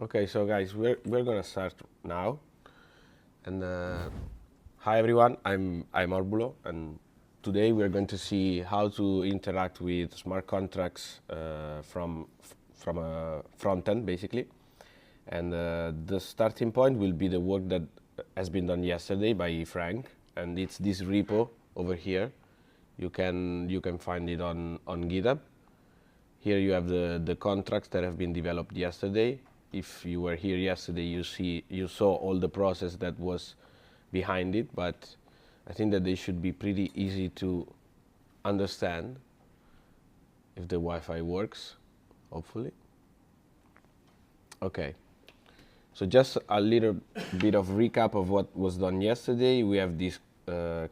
Okay, so guys, we're gonna start now. And hi everyone, I'm Orbulo, and today we're going to see how to interact with smart contracts from a front end, basically. And the starting point will be the work that has been done yesterday by Frank, and it's this repo over here. You can find it on GitHub. Here you have the contracts that have been developed yesterday. If you were here yesterday, you saw all the process that was behind it, but I think that they should be pretty easy to understand if the Wi-Fi works, hopefully. Okay, so just a little bit of recap of what was done yesterday. We have this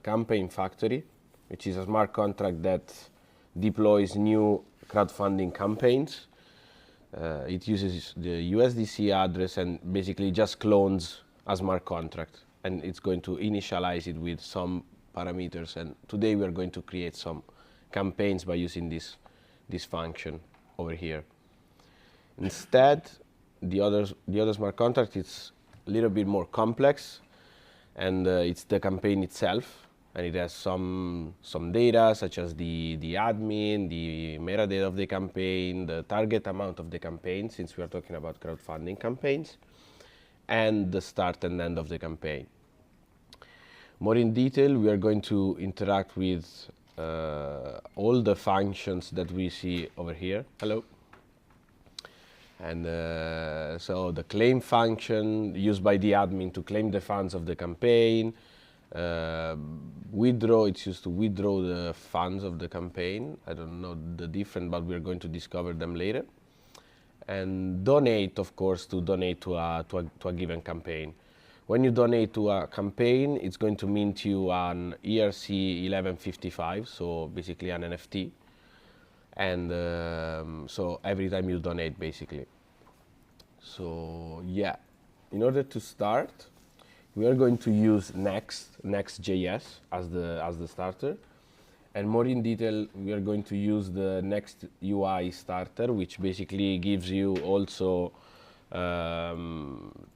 campaign factory, which is a smart contract that deploys new crowdfunding campaigns. It uses the USDC address and basically just clones a smart contract, and it's going to initialize it with some parameters. And today we are going to create some campaigns by using this function over here. Instead, the other smart contract is a little bit more complex, and it's the campaign itself. And it has some data, such as the admin, the metadata of the campaign, the target amount of the campaign, since we are talking about crowdfunding campaigns, and the start and end of the campaign. More in detail, we are going to interact with all the functions that we see over here. Hello. And so the claim function used by the admin to claim the funds of the campaign. Withdraw, it's used to withdraw the funds of the campaign. I don't know the difference, but we're going to discover them later. And donate, of course, to donate to a given campaign. When you donate to a campaign, it's going to mint you an ERC 1155, so basically an NFT. And so every time you donate, basically. So yeah, in order to start, we are going to use Next.js as the starter, and more in detail, we are going to use the Next UI starter, which basically gives you also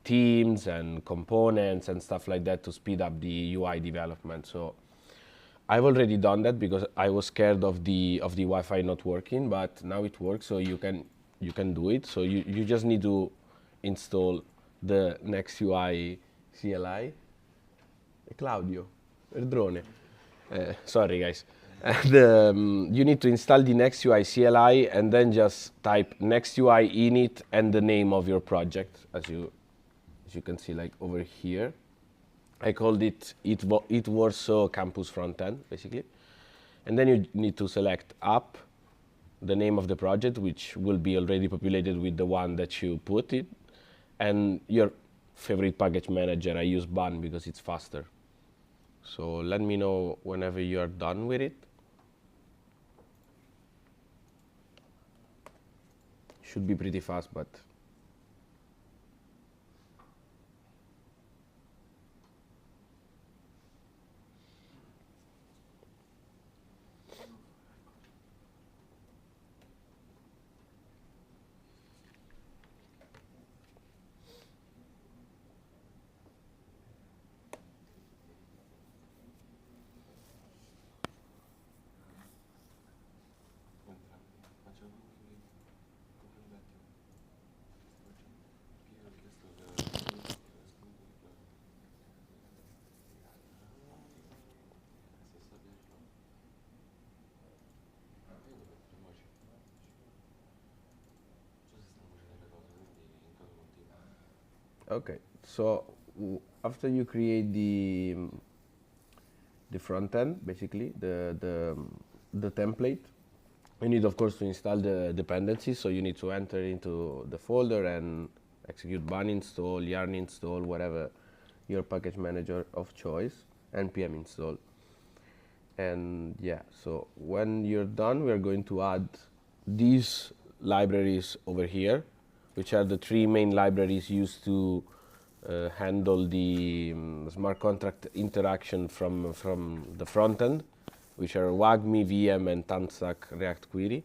themes and components and stuff like that to speed up the UI development. So I've already done that because I was scared of the Wi-Fi not working, but now it works, so you can do it. So you just need to install the Next UI CLI. Claudio, perdone. Sorry guys. You need to install the Next UI CLI and then just type Next UI init and the name of your project, as you can see, like over here. I called it ETHWarsaw Campus Frontend, basically. And then you need to select app, the name of the project, which will be already populated with the one that you put it, and your favorite package manager. I use Bun because it's faster. So let me know whenever you are done with it. Should be pretty fast, but okay. So after you create the front end, basically the template, you need of course to install the dependencies. So you need to enter into the folder and execute bun install, yarn install, whatever your package manager of choice, npm install. And yeah, so when you're done, we're going to add these libraries over here, which are the three main libraries used to handle the smart contract interaction from the front end, which are WAGMI, VM, and Tanstack React Query,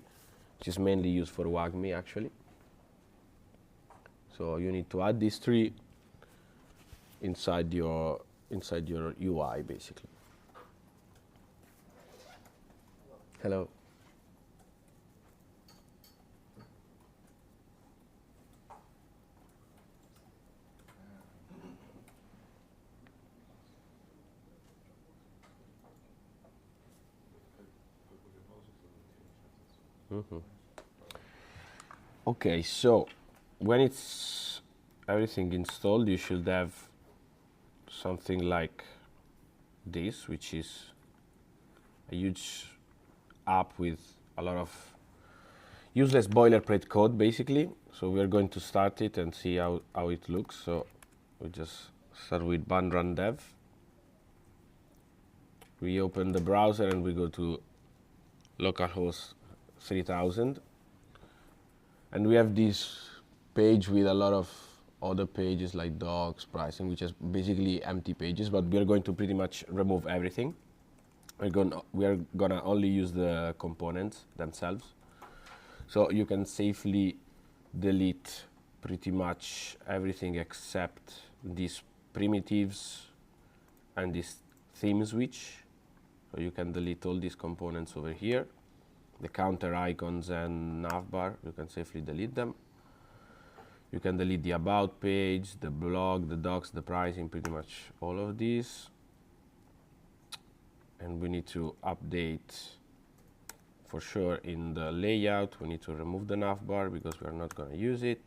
which is mainly used for WAGMI actually. So So you need to add these three inside your UI, basically. Hello. Okay, so when it's everything installed, you should have something like this, which is a huge app with a lot of useless boilerplate code, basically. So we are going to start it and see how it looks. So we just start with run dev. We open the browser and we go to localhost 3000. And we have this page with a lot of other pages like docs, pricing, which is basically empty pages, but we are going to pretty much remove everything. We are gonna only use the components themselves. So you can safely delete pretty much everything except these primitives and this theme switch. So you can delete all these components over here. The counter icons and navbar, you can safely delete them. You can delete the about page, the blog, the docs, the pricing, pretty much all of these. And we need to update for sure in the layout. We need to remove the navbar because we are not going to use it.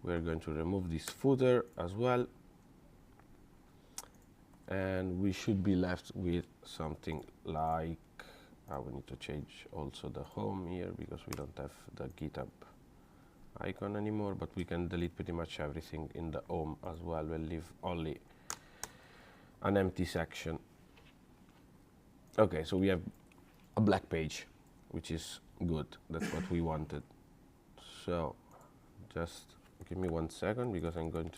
We're going to remove this footer as well. And we should be left with something like, we need to change also the home here because we don't have the GitHub icon anymore, but we can delete pretty much everything in the home as well. We'll leave only an empty section. Okay, so we have a black page, which is good. That's what we wanted. So just give me 1 second because I'm going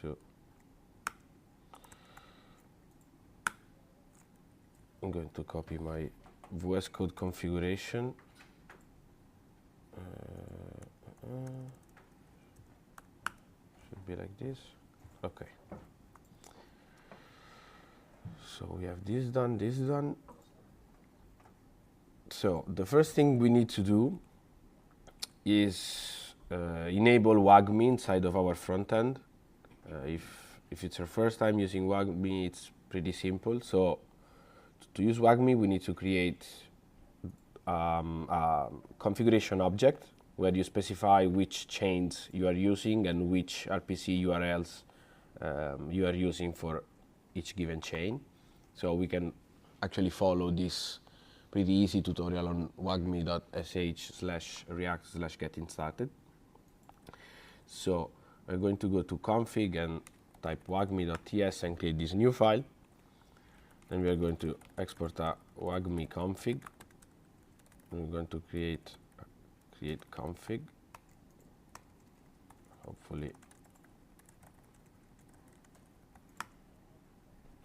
to copy my VS Code configuration. Should be like this. Okay. So we have this done, this done. So the first thing we need to do is enable WAGMI inside of our front end. If it's your first time using WAGMI, it's pretty simple. So to use WAGMI, we need to create a configuration object where you specify which chains you are using and which RPC URLs you are using for each given chain. So we can actually follow this pretty easy tutorial on wagmi.sh/react/getting started. So we're going to go to config and type wagmi.ts and create this new file. Then we are going to export a wagmi config. We're going to create config. Hopefully, I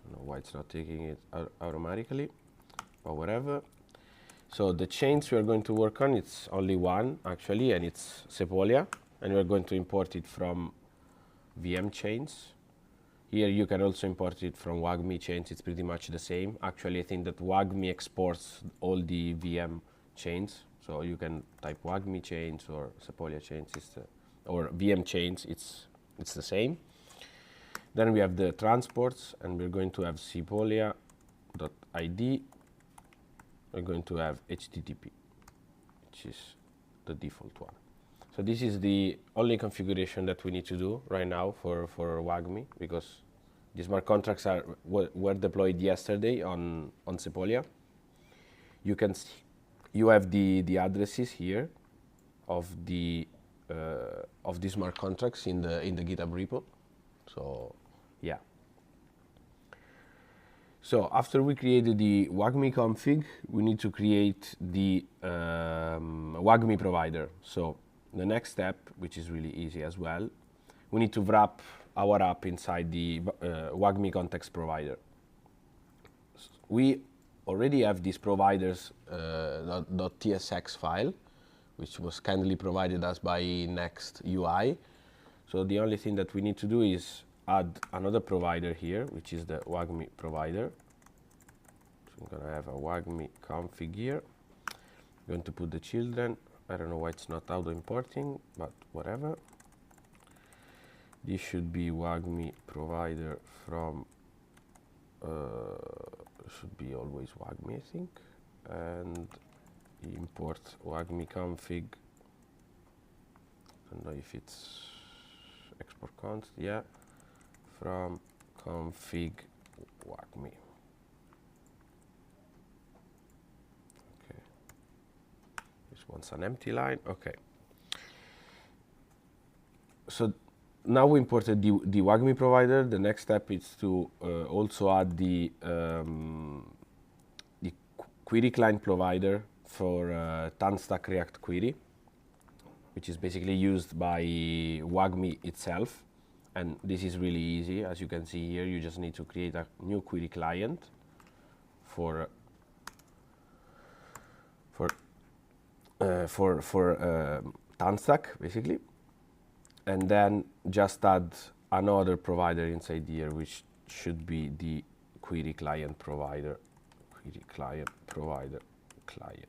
don't know why it's not taking it automatically, or whatever. So the chains we are going to work on, it's only one actually, and it's Sepolia, and we're going to import it from VM chains. Here you can also import it from WAGMI chains. It's pretty much the same. Actually, I think that WAGMI exports all the VM chains. So you can type WAGMI chains or Sepolia chains, or VM chains. It's the same. Then we have the transports, and we're going to have sepolia.id. We're going to have HTTP, which is the default one. So this is the only configuration that we need to do right now for WAGMI, because the smart contracts were deployed yesterday on Sepolia. You can see, you have the addresses here of the smart contracts in the GitHub repo. So yeah. So after we created the WAGMI config, we need to create the WAGMI provider. So the next step, which is really easy as well, we need to wrap our app inside the WAGMI context provider. We already have this providers .tsx file, which was kindly provided us by Next UI. So the only thing that we need to do is add another provider here, which is the WAGMI provider. So I'm gonna have a WAGMI config here. I'm going to put the children. I don't know why it's not auto importing, but whatever. This should be WAGMI provider from, should be always WAGMI, I think. And import WAGMI config. I don't know if it's export const, yeah, from config WAGMI. Okay, this one's an empty line. Okay, so now we imported the WAGMI provider. The next step is to also add the query client provider for Tanstack React Query, which is basically used by WAGMI itself. And this is really easy. As you can see here, you just need to create a new query client for Tanstack, basically. And then just add another provider inside here, which should be the query client provider. Query client provider client.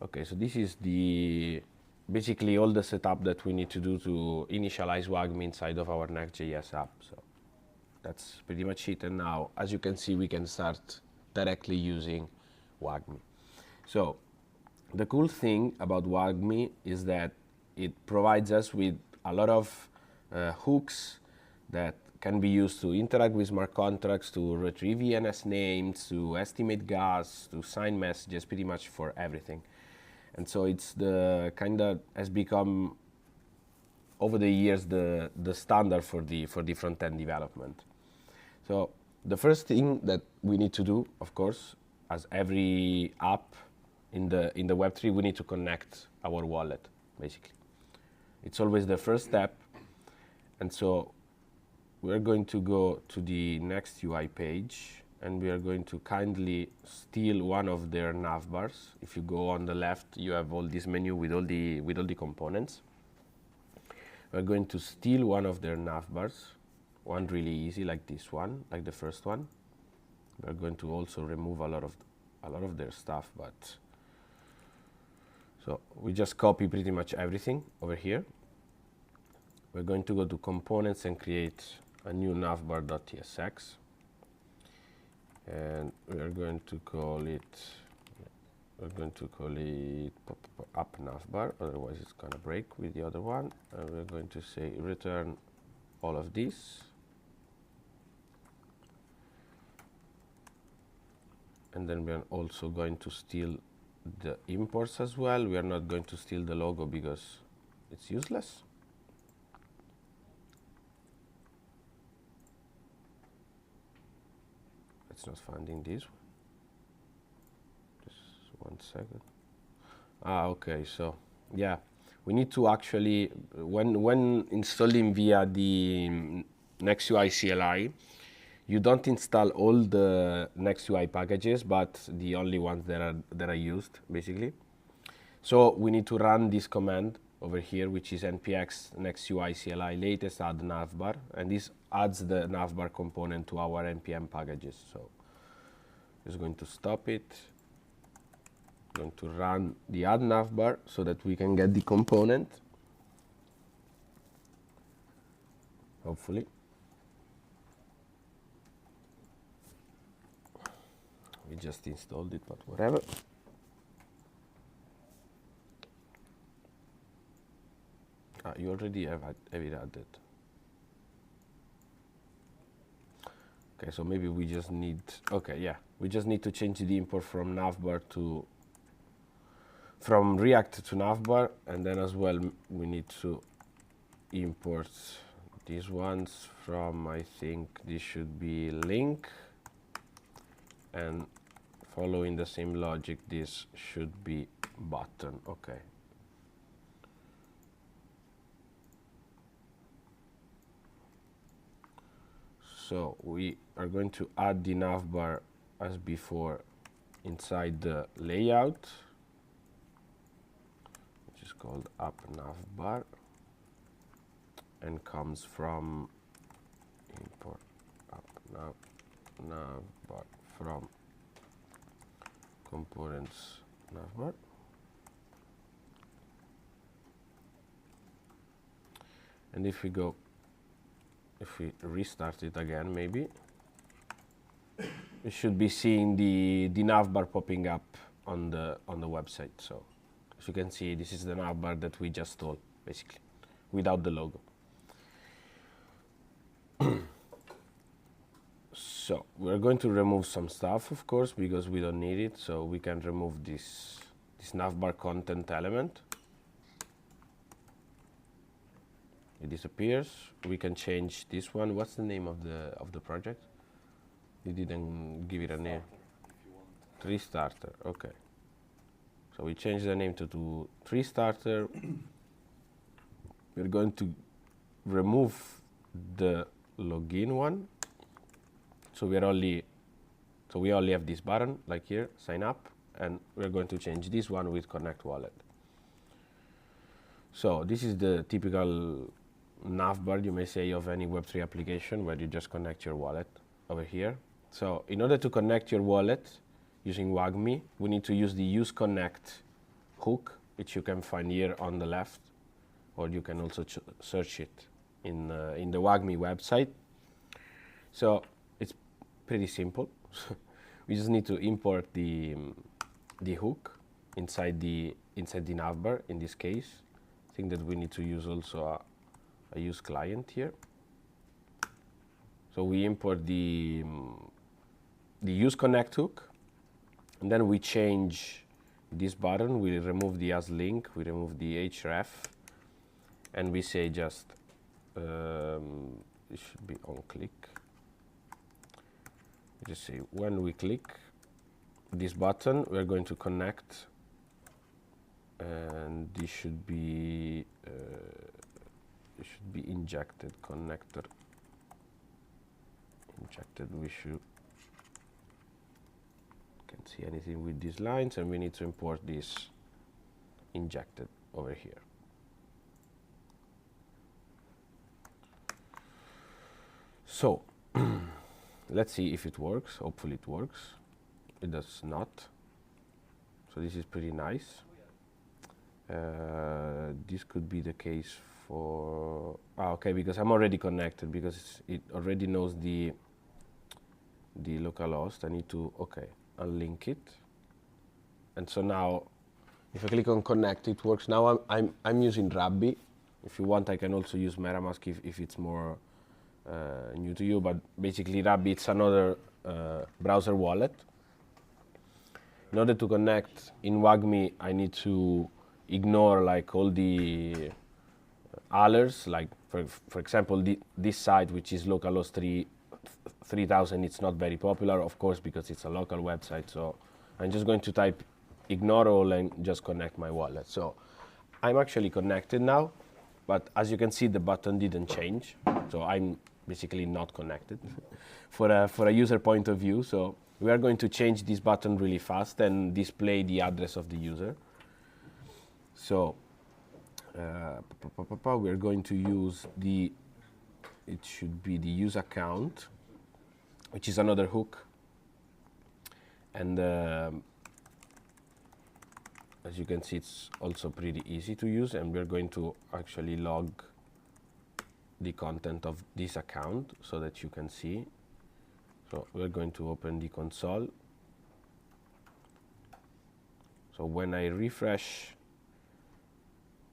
Okay, so this is basically all the setup that we need to do to initialize WAGMI inside of our Next.js app. So that's pretty much it. And now, as you can see, we can start directly using WAGMI. So the cool thing about WAGMI is that it provides us with a lot of hooks that can be used to interact with smart contracts, to retrieve ENS names, to estimate gas, to sign messages, pretty much for everything. And so it's the kind of has become over the years the standard for the front-end development. So the first thing that we need to do, of course, as every app in the Web3, we need to connect our wallet, basically. It's always the first step. And so we're going to go to the next UI page, and we are going to kindly steal one of their navbars. If you go on the left, you have all this menu with all the components. We're going to steal one of their navbars, one really easy, like this one, like the first one. We're going to also remove a lot of their stuff, but so we just copy pretty much everything over here. We're going to go to components and create a new navbar.tsx, and we're going to call it app navbar, otherwise it's gonna break with the other one. And we're going to say return all of these, and then we're also going to steal the imports as well. We are not going to steal the logo because it's useless. It's not finding this one. Just 1 second. Okay, so yeah, we need to actually, when installing via the NextUI CLI, you don't install all the NextUI packages, but the only ones that are used, basically. So we need to run this command over here, which is npx NextUI CLI latest add navbar, and this adds the navbar component to our npm packages. So just going to stop it, going to run the add navbar so that we can get the component, hopefully. We just installed it, but whatever. You already have it added. Okay, so maybe we just need, okay, yeah, we just need to change the import from navbar from React to navbar, and then as well we need to import these ones from, I think this should be link, and following the same logic, this should be button. Okay. So we are going to add the navbar as before inside the layout. called app navbar and comes from import app navbar from components navbar. And if we restart it again, maybe we should be seeing the navbar popping up on the website. So as you can see, this is the navbar that we just stole, basically, without the logo. So we're going to remove some stuff, of course, because we don't need it. So we can remove this navbar content element. It disappears. We can change this one. What's the name of the project? You didn't give it a name. Tree starter. Okay. So we change the name to tree starter. We're going to remove the login one. So we only have this button, like here, sign up, and we're going to change this one with connect wallet. So this is the typical navbar, you may say, of any Web3 application where you just connect your wallet over here. So in order to connect your wallet using WAGMI, we need to use the use connect hook, which you can find here on the left, or you can also search it in the WAGMI website. So it's pretty simple. We just need to import the hook inside the navbar. In this case, I think that we need to use also a use client here. So we import the use connect hook, and then we change this button. We remove the as link, we remove the href, and we say just it should be on click. Just say when we click this button, we're going to connect, and this should be injected connector injected. We should can't see anything with these lines, and we need to import this injected over here. So let's see if it works. Hopefully it works. It does not. So this is pretty nice. This could be the case for okay, because I'm already connected, because it already knows the localhost. I need to unlink it, and so now if I click on connect, it works. Now I'm using Rabbi. If you want, I can also use MetaMask if it's more new to you, but basically Rabbi, it's another browser wallet. In order to connect in WAGMI, I need to ignore like all the others, like for example this site, which is localhost 3000. It's not very popular, of course, because it's a local website. So I'm just going to type ignore all and just connect my wallet. So I'm actually connected now, but as you can see, the button didn't change. So I'm basically not connected for a user point of view. So we are going to change this button really fast and display the address of the user. So we're going to use it should be the use account, which is another hook. And as you can see, it's also pretty easy to use, and we're going to actually log the content of this account so that you can see. So we're going to open the console. So when I refresh,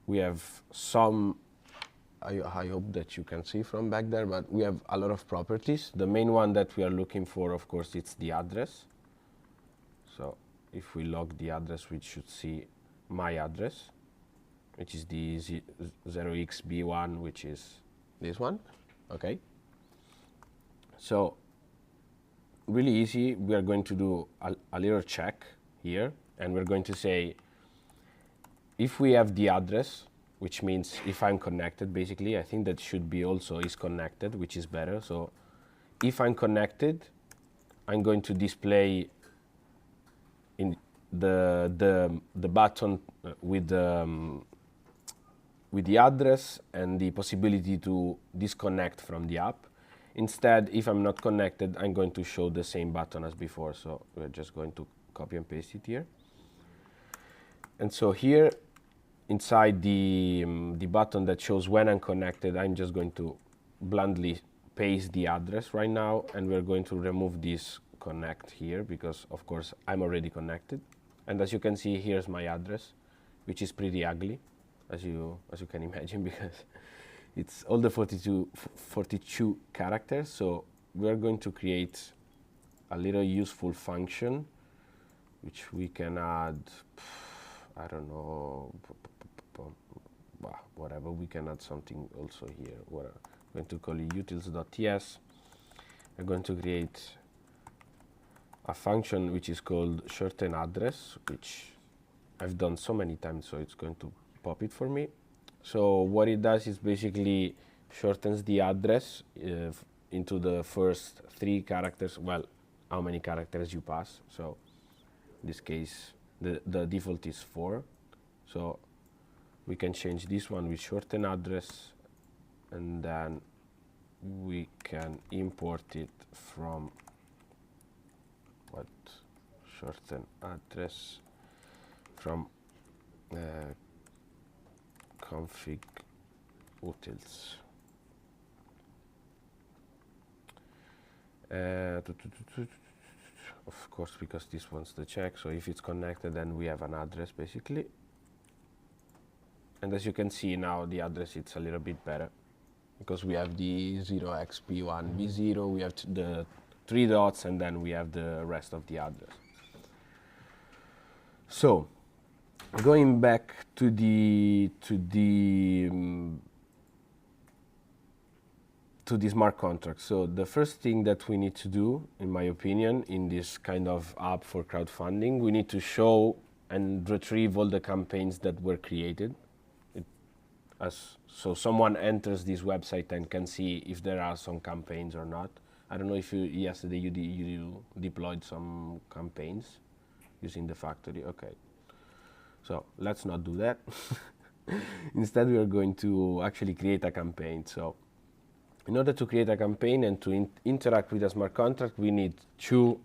we have some, I hope that you can see from back there, but we have a lot of properties. The main one that we are looking for, of course, it's the address. So if we log the address, we should see my address, which is the 0xb1, which is this one. Okay. So really easy. We are going to do a little check here, and we're going to say if we have the address, which means if I'm connected, basically, I think that should be also is connected, which is better. So if I'm connected, I'm going to display in the button with the with the address and the possibility to disconnect from the app. Instead, if I'm not connected, I'm going to show the same button as before. So we're just going to copy and paste it here. And so here, inside the button that shows when I'm connected, I'm just going to bluntly paste the address right now, and we're going to remove this connect here because, of course, I'm already connected. And as you can see, here's my address, which is pretty ugly, as you can imagine, because it's all the 42 characters. So we're going to create a little useful function, which we can add, I don't know, whatever. We can add something also here. We're going to call it utils.ts. We're going to create a function which is called shorten address, which I've done so many times, so it's going to pop it for me. So what it does is basically shortens the address into the first 3 characters, well, how many characters you pass. So in this case, the default is 4. So we can change this one with shorten address, and then we can import it from shorten address from config utils. Of course, because this one's the check, so if it's connected, then we have an address basically. And as you can see now, the address it's a little bit better because we have the 0xp1v0, we have the 3 dots, and then we have the rest of the address. So going back to the smart contract. So the first thing that we need to do, in my opinion, in this kind of app for crowdfunding, we need to show and retrieve all the campaigns that were created. So someone enters this website and can see if there are some campaigns or not. I don't know if yesterday you deployed some campaigns using the factory. Okay, so let's not do that. Instead, we are going to actually create a campaign. So in order to create a campaign and to interact with a smart contract, we need 2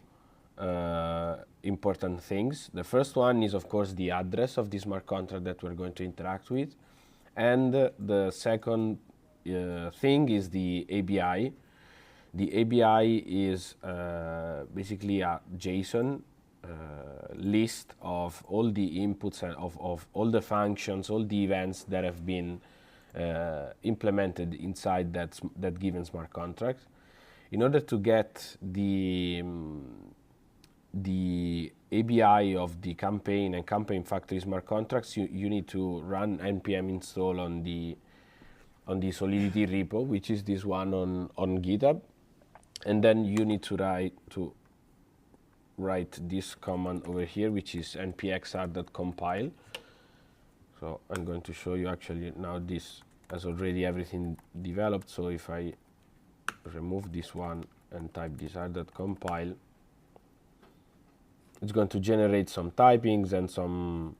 important things. The first one is, of course, the address of the smart contract that we're going to interact with. And the second thing is the ABI. The ABI is basically a JSON list of all the inputs and of all the functions, all the events that have been implemented inside that given smart contract. In order to get the ABI of the campaign and campaign factory smart contracts, you need to run npm install on the Solidity repo, which is this one on GitHub, and then you need to write this command over here, which is npxr.compile. So I'm going to show you actually now this has already everything developed. So if I remove this one and type this r.compile, it's going to generate some typings and some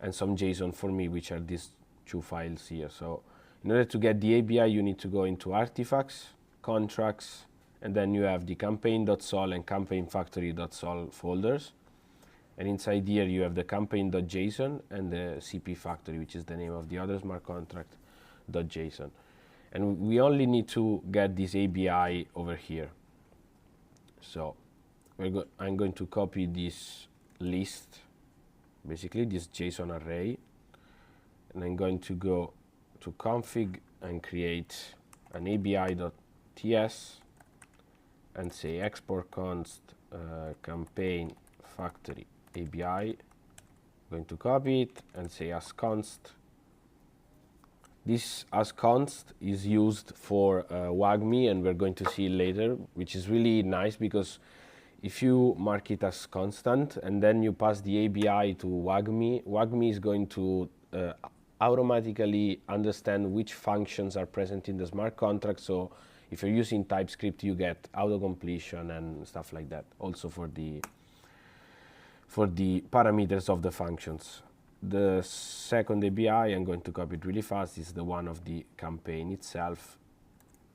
JSON for me, which are these 2 files here. So in order to get the ABI, you need to go into artifacts, contracts, and then you have the campaign.sol and campaignfactory.sol folders. And inside here, you have the campaign.json and the CP factory, which is the name of the other smart contract.json. And we only need to get this ABI over here. So I'm going to copy this list, basically this JSON array, and I'm going to go to config and create an ABI.ts and say export const campaign factory ABI. I'm going to copy it and say as const. This as const is used for WAGMI, and we're going to see later, which is really nice because if you mark it as constant and then you pass the ABI to WAGMI, WAGMI is going to automatically understand which functions are present in the smart contract. So if you're using TypeScript, you get auto-completion and stuff like that, also for the parameters of the functions. The second API, I'm going to copy it really fast, is the one of the campaign itself,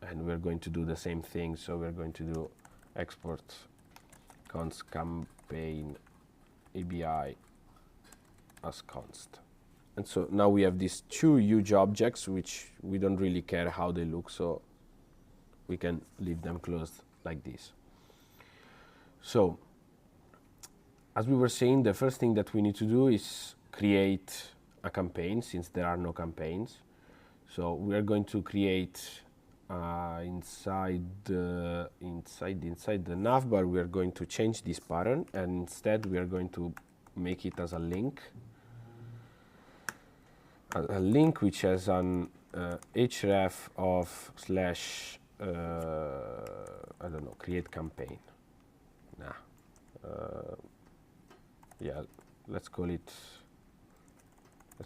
and we're going to do the same thing. So we're going to do export const campaign API as const. And so now we have these two huge objects, which we don't really care how they look, so we can leave them closed like this. So, as we were saying, the first thing that we need to do is create a campaign, since there are no campaigns. So we are going to create inside the navbar, we are going to change this pattern, and instead we are going to make it as a link. A link which has an href of slash I don't know, create campaign. Yeah, let's call it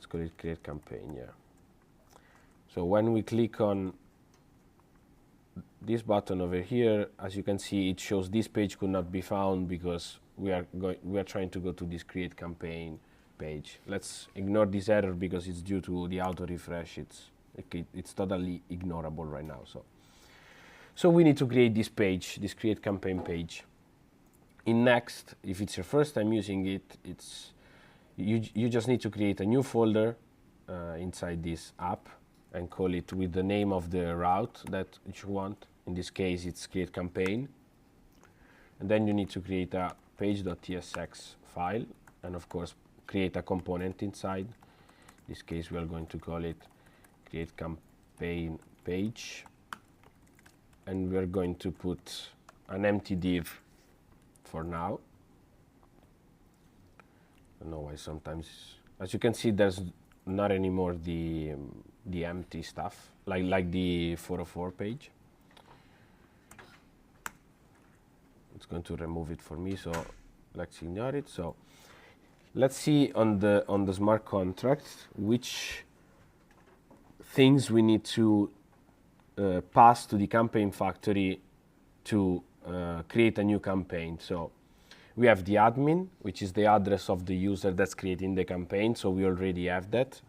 create campaign. Yeah. So when we click on this button over here, as you can see, it shows this page could not be found because we are trying to go to this create campaign page. Let's ignore this error because it's due to the auto refresh. It's totally ignorable right now. So we need to create this page, this create campaign page. In Next, if it's your first time using it, you just need to create a new folder inside this app and call it with the name of the route that you want. In this case, it's create campaign. And then you need to create a page.tsx file, and of course create a component inside. In this case, we are going to call it create campaign page, and we are going to put an empty div for now. I don't know why sometimes, as you can see, there's not anymore the empty stuff like the 404 page. It's going to remove it for me, so let's ignore it. So let's see on the smart contract which things we need to pass to the campaign factory to create a new campaign. So we have the admin, which is the address of the user that's creating the campaign, so we already have that.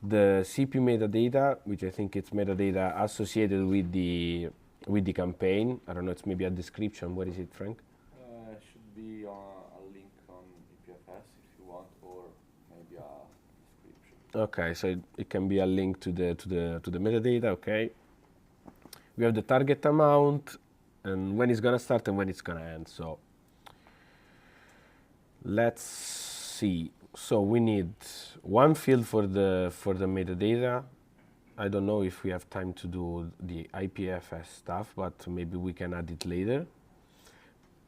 The CP metadata, which I think it's metadata associated with the campaign. I don't know, it's maybe a description. What is it, Frank? Should be a link on EPFS if you want, or maybe a description. Okay, so it can be a link to the metadata. Okay. We have the target amount and when it's gonna start and when it's gonna end. So let's see. So we need one field for the metadata. I don't know if we have time to do the IPFS stuff, but maybe we can add it later.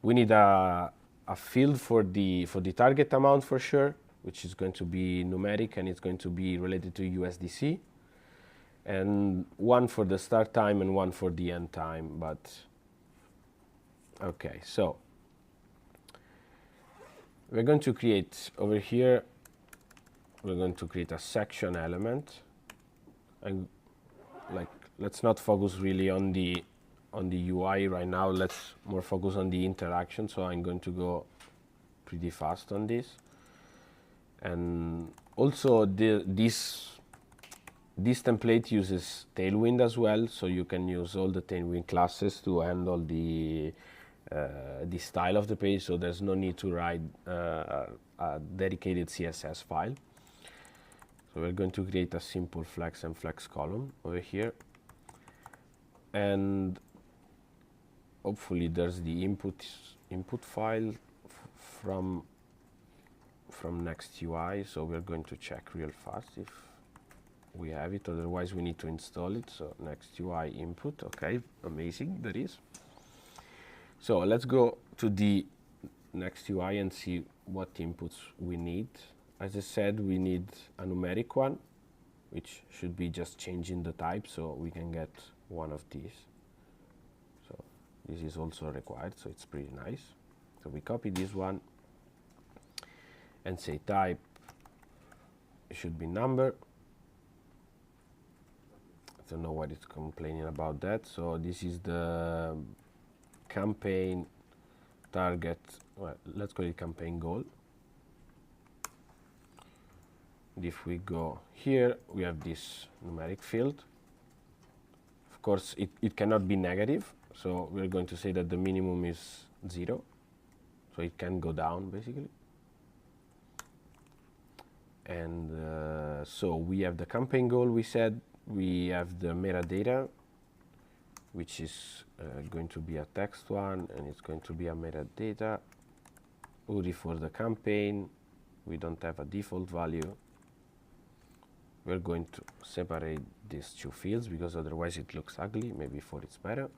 We need a field for the target amount for sure, which is going to be numeric and it's going to be related to USDC, and one for the start time and one for the end time. But okay, so we're going to create over here, we're going to create a section element, and let's not focus really on the UI right now. Let's more focus on the interaction. So I'm going to go pretty fast on this. And also this template uses Tailwind as well, so you can use all the Tailwind classes to handle the style of the page, so there's no need to write a dedicated CSS file. So we're going to create a simple flex and flex column over here, and hopefully there's the input file from Next UI. So we're going to check real fast if we have it, otherwise we need to install it. So Next UI input, okay, amazing, there is. So let's go to the Next UI and see what inputs we need. As I said, we need a numeric one, which should be just changing the type, so we can get one of these. So this is also required, so it's pretty nice. So we copy this one and say type should be number. I don't know what it's complaining about that. So this is the campaign target, well, let's call it campaign goal. if we go here, we have this numeric field. Of course, it cannot be negative, so we're going to say that the minimum is 0, so it can go down basically. And so we have the campaign goal, we said, we have the metadata, which is going to be a text one, and it's going to be a metadata. URI for the campaign, we don't have a default value. We're going to separate these two fields because otherwise it looks ugly. Maybe for it's better.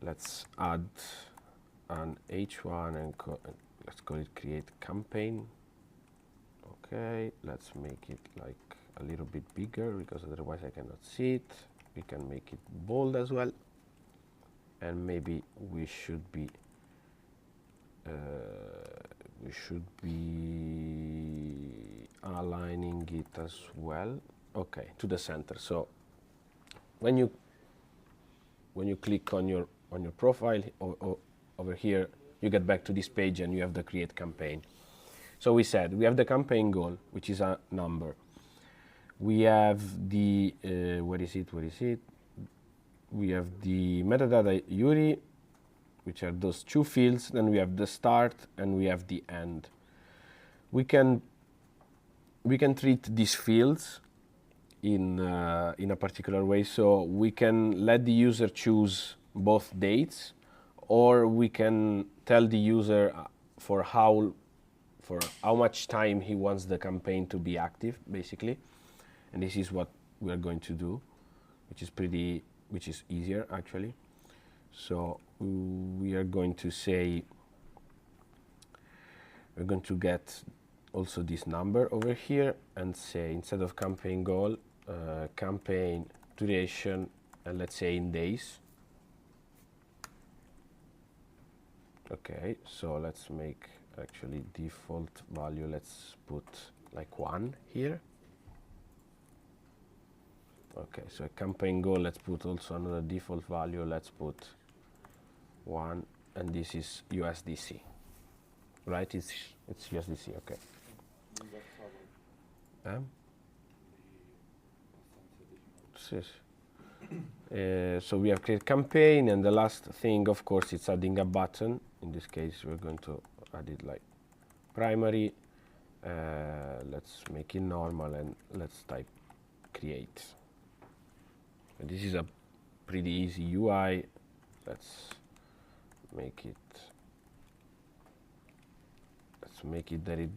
Let's add an H1 and let's call it create campaign. Okay, let's make it like a little bit bigger because otherwise I cannot see it. We can make it bold as well, and maybe we should be aligning it as well. Okay, to the center. So when you click on your profile over here, you get back to this page and you have the create campaign. So we said we have the campaign goal, which is a number. We have the where is it? We have the metadata URI, which are those two fields. Then we have the start and we have the end. We can treat these fields in a particular way. So we can let the user choose both dates, or we can tell the user for how much time he wants the campaign to be active, basically. And this is what we are going to do, which is easier actually. So we are going to say, we're going to get also this number over here and say, instead of campaign goal, campaign duration, and let's say in days. Okay, so let's make actually default value, let's put like 1 here. Okay, so a campaign goal, let's put also another default value, let's put 1, and this is USDC, right? It's USDC, okay. So we have create campaign, and the last thing, of course, it's adding a button. In this case, we're going to add it like primary. Let's make it normal, and let's type create. And this is a pretty easy UI. Let's make it that it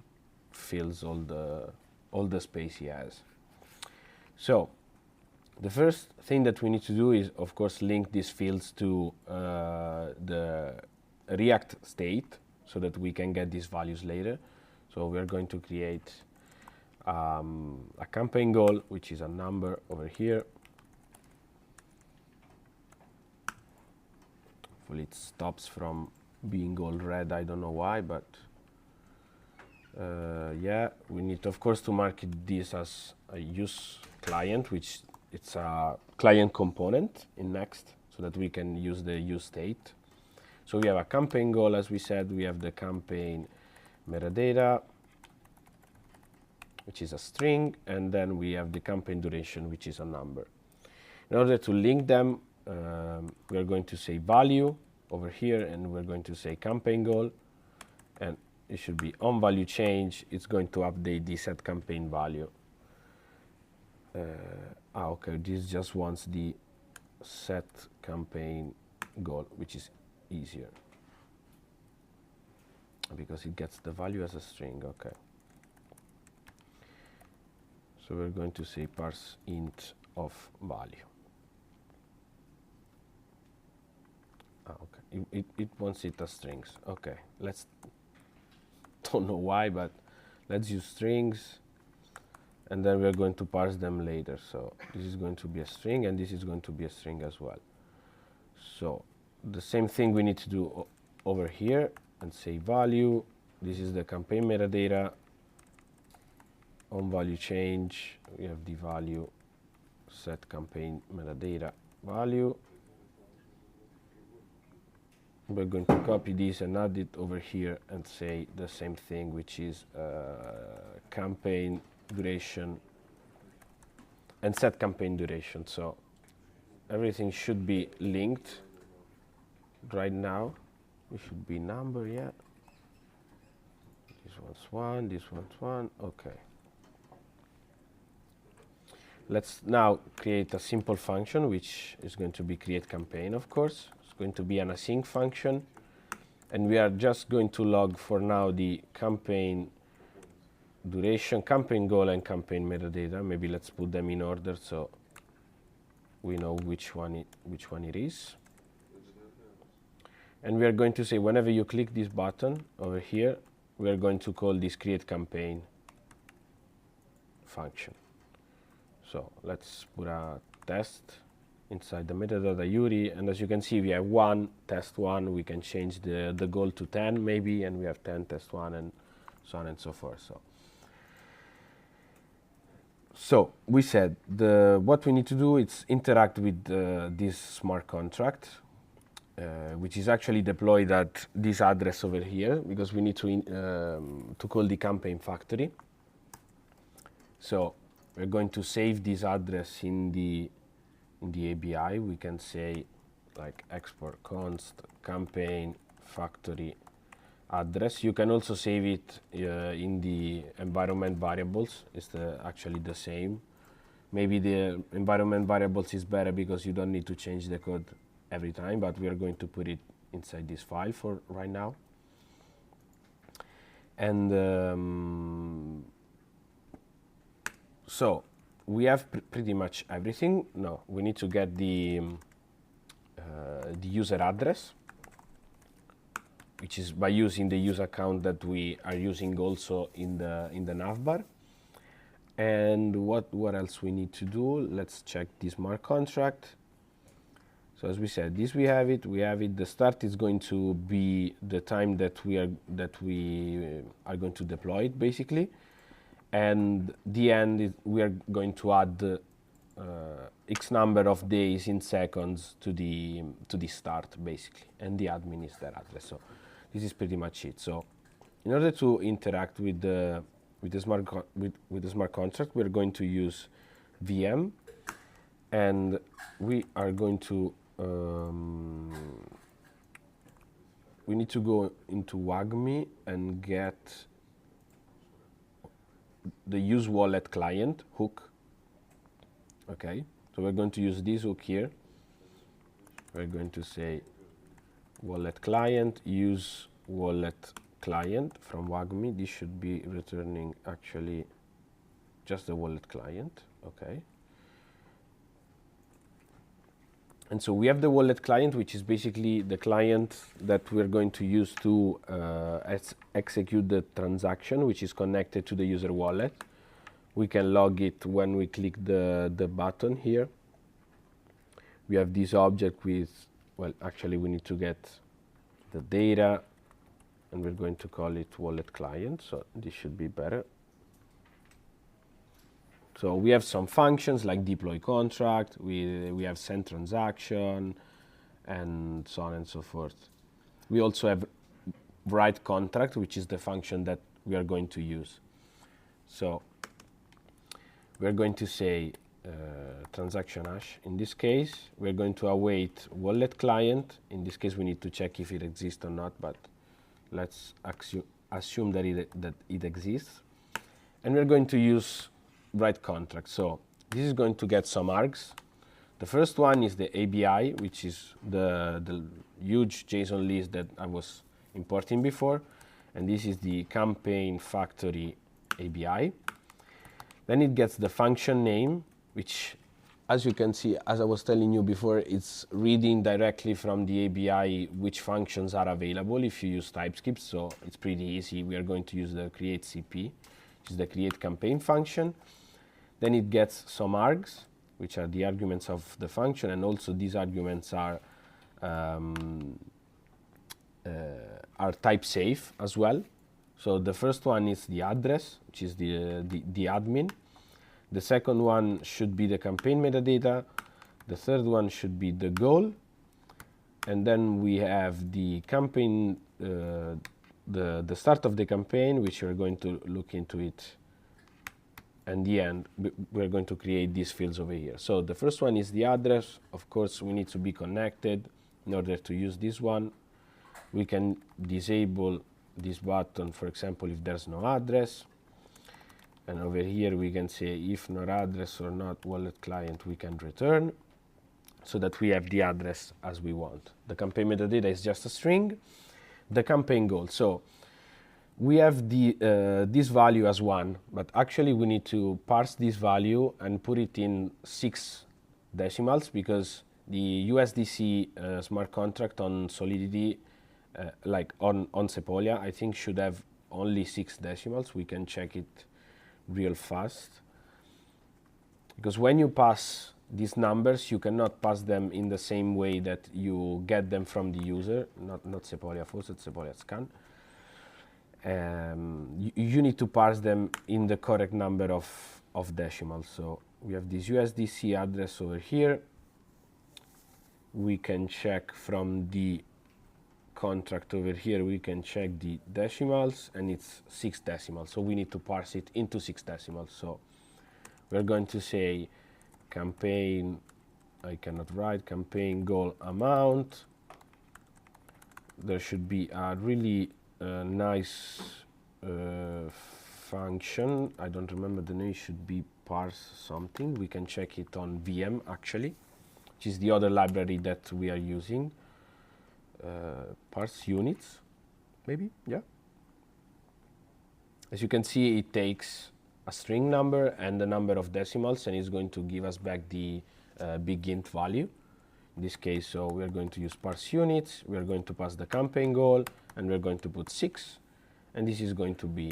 fills all the space he has. So the first thing that we need to do is, of course, link these fields to the React state so that we can get these values later. So we're going to create a campaign goal, which is a number over here. Hopefully it stops from being all red, I don't know why, but yeah, we need, of course, to mark this as a use client, which it's a client component in Next, so that we can use the use state. So we have a campaign goal, as we said. We have the campaign metadata, which is a string, and then we have the campaign duration, which is a number. In order to link them, we are going to say value over here, and we're going to say campaign goal, and it should be on value change. It's going to update the set campaign value. Okay, this just wants the set campaign goal, which is easier because it gets the value as a string. Okay, so we're going to say parse int of value. Okay, it wants it as strings. Okay, let's, don't know why, but let's use strings, and then we're going to parse them later. So this is going to be a string, and this is going to be a string as well. So the same thing we need to do over here and say value. This is the campaign metadata. On value change, we have the value set campaign metadata value. we're going to copy this and add it over here and say the same thing, which is campaign duration, and set campaign duration. So everything should be linked right now. It should be number, yeah. This one's one, this one's one, okay. Let's now create a simple function, which is going to be create campaign, of course. It's going to be an async function, and we are just going to log for now the campaign duration, campaign goal, and campaign metadata. Maybe let's put them in order so we know which one it is. And we are going to say whenever you click this button over here, we are going to call this create campaign function. So let's put a test inside the metadata URI, and as you can see, we have one test one. We can change the goal to 10 maybe, and we have 10 test one, and so on and so forth. So we said what we need to do is interact with this smart contract, which is actually deployed at this address over here, because we need to call the campaign factory. So we're going to save this address in the ABI. We can say like export const campaign factory address. You can also save it in the environment variables. It's actually the same. Maybe the environment variables is better because you don't need to change the code every time, but we are going to put it inside this file for right now. And so we have pretty much everything. No, we need to get the user address, which is by using the user account that we are using also in the navbar. And what else we need to do? Let's check this smart contract. So as we said, this we have it. The start is going to be the time that we are going to deploy it, basically. And the end is we are going to add X number of days in seconds to the start, basically, and the admin is their address. So this is pretty much it. So in order to interact with the smart contract, we're going to use VM, and we are going to we need to go into WAGMI and get the use wallet client hook. Okay, so we're going to use this hook here. We're going to say wallet client, use wallet client from WAGMI. This should be returning actually just the wallet client. Okay, and so we have the wallet client, which is basically the client that we're going to use to execute the transaction, which is connected to the user wallet. We can log it when we click the button here. We have this object with, well, actually we need to get the data, and we're going to call it wallet client, so this should be better. So we have some functions like deploy contract, we have send transaction, and so on and so forth. We also have write contract, which is the function that we are going to use. So we're going to say transaction hash. In this case, we're going to await wallet client. In this case, we need to check if it exists or not, but let's assume that it exists. And we're going to use write contract. So this is going to get some args. The first one is the ABI, which is the huge JSON list that I was importing before. And this is the campaign factory ABI. Then it gets the function name, which, as you can see, as I was telling you before, it's reading directly from the ABI which functions are available if you use TypeScript. So it's pretty easy. We are going to use the create CP, which is the create campaign function. Then it gets some args, which are the arguments of the function, and also these arguments are type safe as well. So the first one is the address, which is the admin. The second one should be the campaign metadata. The third one should be the goal. And then we have the campaign, the start of the campaign, which we're going to look into it. And the end, we're going to create these fields over here. So the first one is the address. Of course, we need to be connected in order to use this one. We can disable this button, for example, if there's no address. And over here, we can say if no address or not wallet client, we can return so that we have the address as we want. The campaign metadata is just a string. The campaign goal. So we have the this value as 1, but actually we need to parse this value and put it in 6 decimals, because the USDC smart contract on Solidity, like on Sepolia, I think should have only 6 decimals. We can check it real fast. Because when you pass these numbers, you cannot pass them in the same way that you get them from the user, not Sepolia Faucet, Sepolia Scan. You need to parse them in the correct number of decimals. So we have this USDC address over here. We can check from the contract over here, we can check the decimals, and it's 6 decimals. So we need to parse it into 6 decimals. So we're going to say campaign, I cannot write, campaign goal amount. There should be a really nice function. I don't remember the name. Should be parse something. We can check it on VM actually, which is the other library that we are using. Parse units, maybe, yeah. As you can see, it takes a string number and the number of decimals, and it's going to give us back the big int value. In this case, so we are going to use parse units. We are going to pass the campaign goal, and we're going to put 6, and this is going to be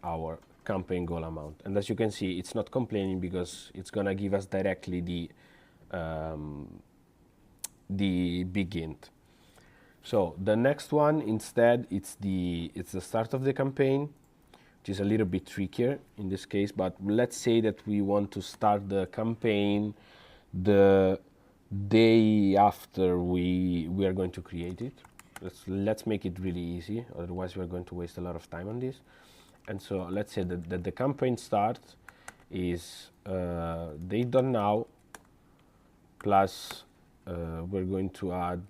our campaign goal amount. And as you can see, it's not complaining because it's going to give us directly the big int. So the next one, instead, it's the start of the campaign, which is a little bit trickier in this case. But let's say that we want to start the campaign the day after we are going to create it. Let's make it really easy, otherwise we're going to waste a lot of time on this. And so let's say that the campaign start is date.now plus we're going to add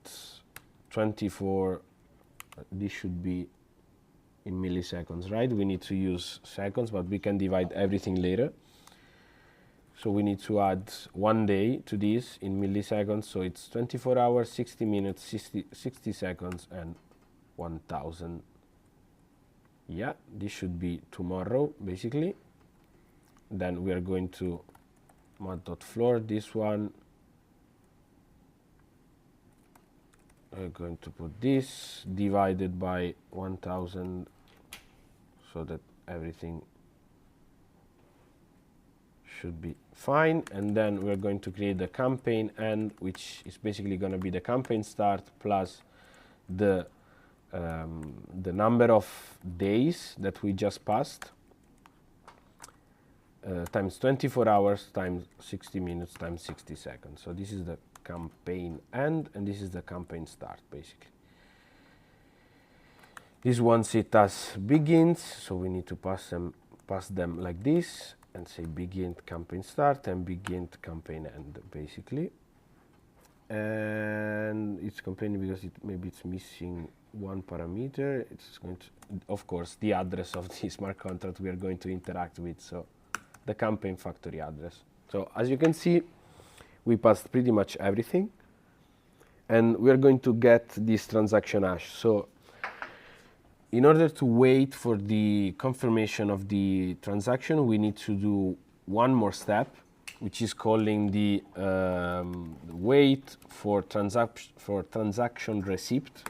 24, this should be in milliseconds, right? We need to use seconds, but we can divide everything later. So we need to add 1 day to this in milliseconds, so it's 24 hours, 60 minutes, 60 seconds, and 1000. Yeah, this should be tomorrow, basically. Then we are going to mod.floor this one. We're going to put this divided by 1000 so that everything should be fine. And then we're going to create the campaign end, which is basically going to be the campaign start plus the number of days that we just passed times 24 hours times 60 minutes times 60 seconds. So this is the campaign end, and this is the campaign start, basically. This one it has begins, so we need to pass them like this and say begin campaign start and begin campaign end, basically. And it's complaining because maybe it's missing one parameter. It's going to, of course, the address of the smart contract we are going to interact with, so the campaign factory address. So as you can see, we passed pretty much everything, and we are going to get this transaction hash. So in order to wait for the confirmation of the transaction, we need to do one more step, which is calling the wait for transaction receipt.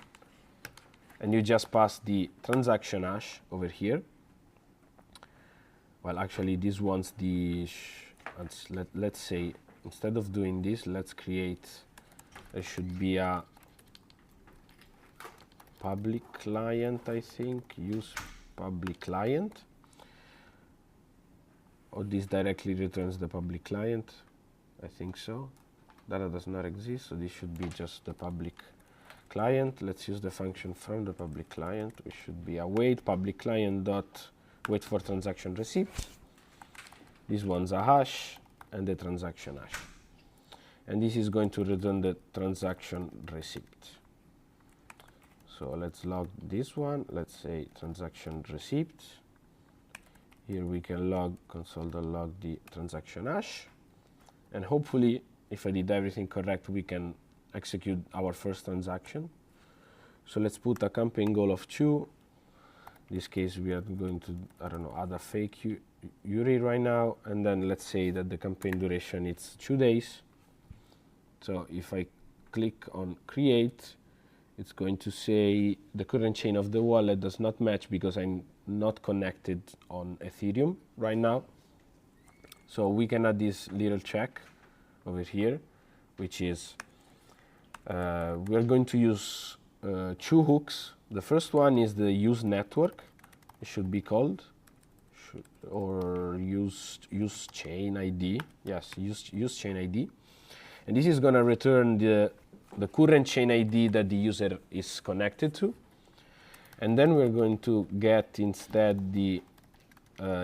And you just pass the transaction hash over here. Well, actually, this one's the let's say, instead of doing this, let's create, there should be a public client, I think, use public client, or this directly returns the public client, I think so. Data does not exist, so this should be just the public client. Let's use the function from the public client. We should be await public client dot wait for transaction receipt. This one's a hash and the transaction hash. And this is going to return the transaction receipt. So let's log this one. Let's say transaction receipt. Here we can log console.log the transaction hash. And hopefully, if I did everything correct, we can execute our first transaction. So let's put a campaign goal of 2. In this case, we are going to, I don't know, add a fake URI right now. And then let's say that the campaign duration is 2 days. So if I click on create, it's going to say the current chain of the wallet does not match because I'm not connected on Ethereum right now. So we can add this little check over here, which is we're going to use 2 hooks. The first one is the use network. It should be called, or use chain ID. Yes, use chain ID. And this is going to return the current chain ID that the user is connected to. And then we're going to get instead the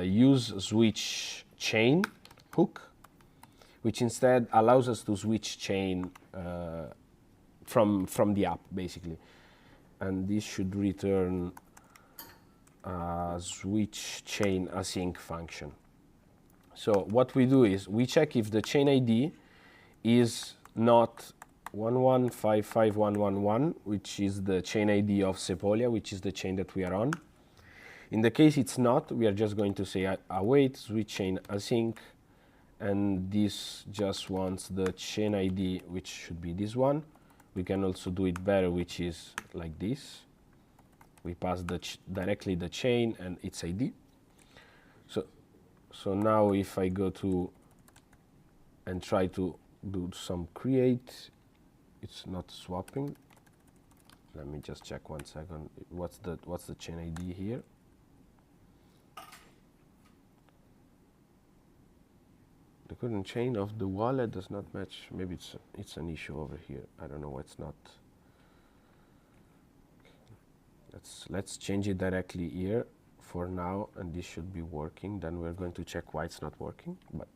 use switch chain hook, which instead allows us to switch chain from the app, basically. And this should return a switch chain async function. So what we do is we check if the chain ID is not 1155111, which is the chain ID of Sepolia, which is the chain that we are on. In the case it's not, we are just going to say await switch chain async, and this just wants the chain ID, which should be this one. We can also do it better, which is like this. We pass directly the chain and its ID. So now if I go to and try to do some create, it's not swapping. Let me just check 1 second. What's the chain ID here? The current chain of the wallet does not match. Maybe it's an issue over here. I don't know why it's not. Let's change it directly here for now, and this should be working. Then we're going to check why it's not working. But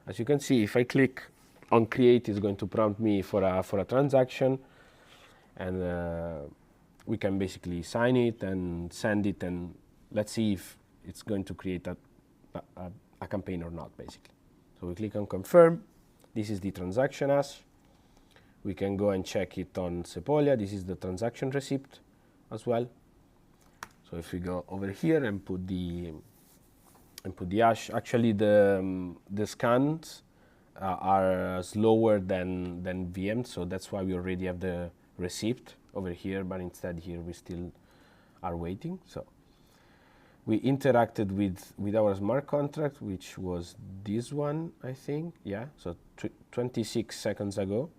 as you can see, if I click on create, it's going to prompt me for a transaction, and we can basically sign it and send it, and let's see if it's going to create a campaign or not, basically. So we click on confirm. This is the transaction hash. We can go and check it on Sepolia. This is the transaction receipt as well. So if we go over here and put the hash, actually the scans are slower than VM, so that's why we already have the receipt over here, but instead here we still are waiting. So we interacted with our smart contract, which was this one, I think. Yeah, so 26 seconds ago.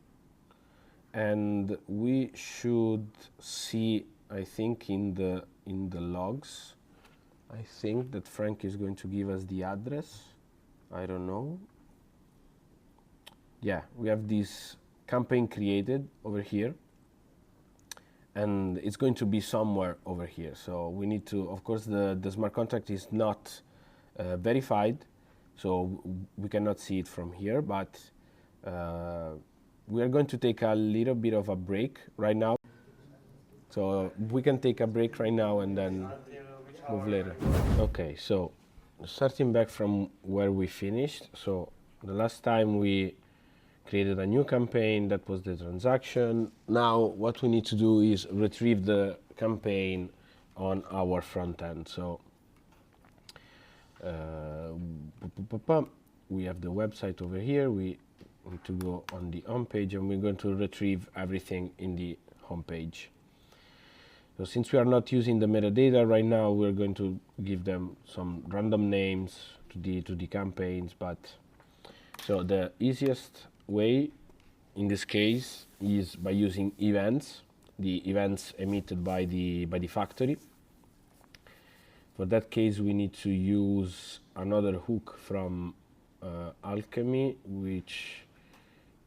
And we should see, I think, in the logs, I think that Frank is going to give us the address. I don't know. Yeah, we have this campaign created over here, and it's going to be somewhere over here. So we need to, of course, the smart contract is not verified, so we cannot see it from here, but we are going to take a little bit of a break right now. So we can take a break right now and then move later. Okay, so starting back from where we finished. So the last time we created a new campaign, that was the transaction. Now what we need to do is retrieve the campaign on our front end. So we have the website over here. We need to go on the home page, and we're going to retrieve everything in the home page. So since we are not using the metadata right now, we're going to give them some random names to the campaigns. But so the easiest way in this case is by using events, the events emitted by the factory. For that case, we need to use another hook from Alchemy, which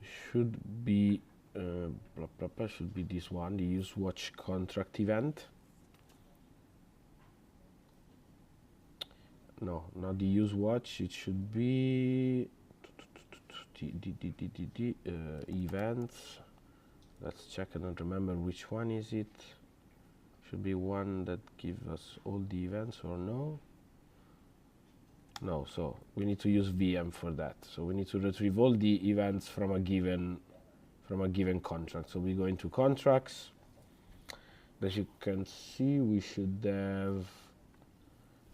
should be blah, blah, blah, should be this one, the use watch contract event. No, not the use watch, it should be events. Let's check. I don't remember which one is it. Should be one that gives us all the events, or no? No, so we need to use VM for that. So we need to retrieve all the events from a given contract. So we go into contracts. As you can see, we should have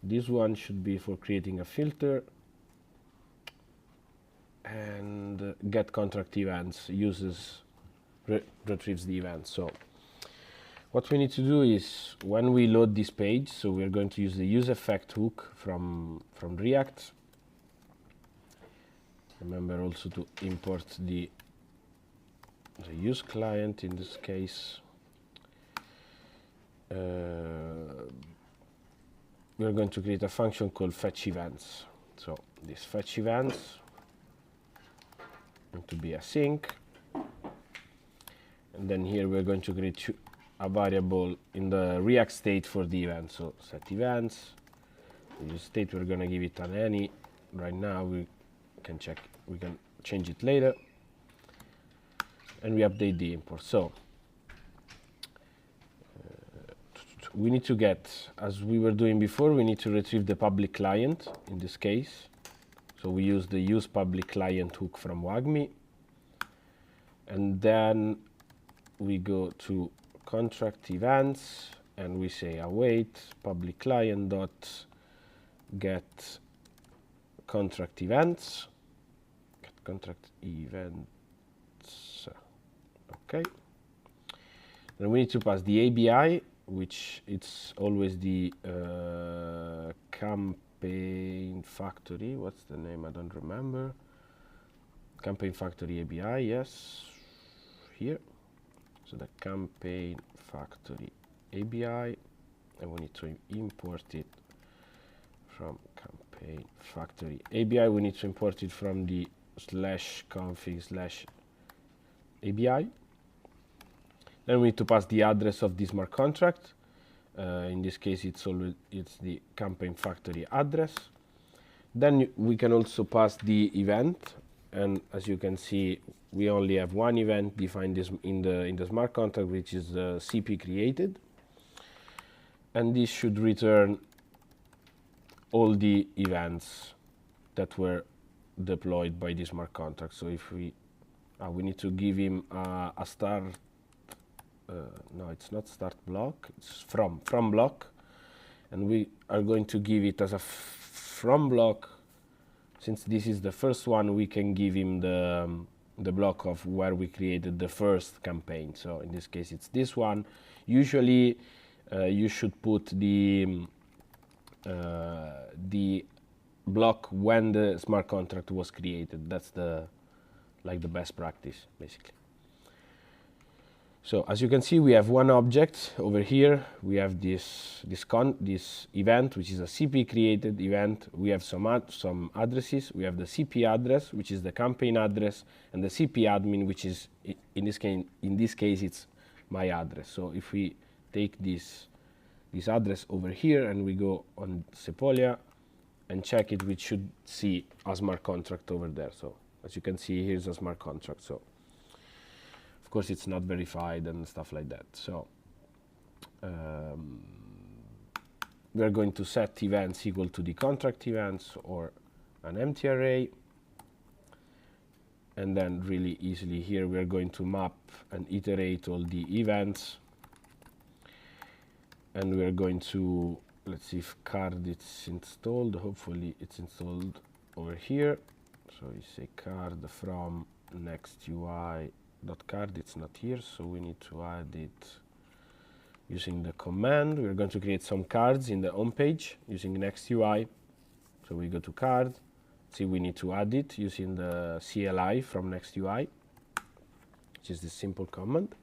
this one should be for creating a filter, and get contract events uses retrieves the events. So what we need to do is, when we load this page, so we're going to use the use effect hook from React. Remember also to import the use client in this case. We're going to create a function called fetch events. So this fetch events going to be async, and then here we're going to create a variable in the React state for the event. So set events. The use state, we're going to give it an any. Right now we can check, we can change it later, and we update the import. So we need to get, as we were doing before, we need to retrieve the public client in this case. So we use the use public client hook from WAGMI, and then we go to contract events, and we say await public client dot get contract events, get contract events. Okay. Then we need to pass the ABI, which it's always the campaign factory. What's the name? I don't remember. Campaign factory ABI, yes, here. So the campaign factory ABI, and we need to import it from campaign factory ABI. We need to import it from the /config/ABI. Then we need to pass the address of this smart contract. In this case, it's the campaign factory address. Then we can also pass the event, and as you can see, we only have one event defined in the smart contract, which is CP created, and this should return all the events that were deployed by this smart contract. So if we need to give him a start. No, it's not start block, it's from block, and we are going to give it as a from block. Since this is the first one, we can give him the block of where we created the first campaign. So in this case, it's this one. Usually you should put the block when the smart contract was created. That's the best practice, basically. So as you can see, we have one object over here. We have this event, which is a CP created event. We have some addresses. We have the CP address, which is the campaign address, and the CP admin, which is in this case it's my address. So if we take this address over here and we go on Sepolia and check it, we should see a smart contract over there. So as you can see, here's a smart contract. So of course, it's not verified and stuff like that. So we're going to set events equal to the contract events or an empty array. And then really easily here, we're going to map and iterate all the events. And we're going to, let's see if card is installed. Hopefully it's installed over here. So you say card from next UI. .card, it's not here, so we need to add it using the command. We're going to create some cards in the home page using next UI. So we go to card, see we need to add it using the CLI from next UI, which is this simple command.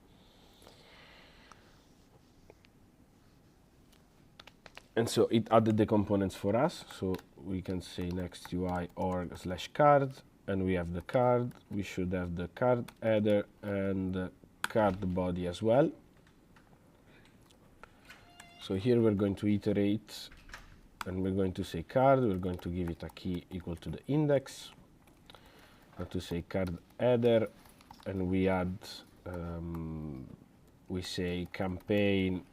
And so it added the components for us. So we can say next UI org/card. and we have the card. We should have the card header and the card body as well. So here we're going to iterate, and we're going to say card. We're going to give it a key equal to the index. And to say card header, and we add, we say campaign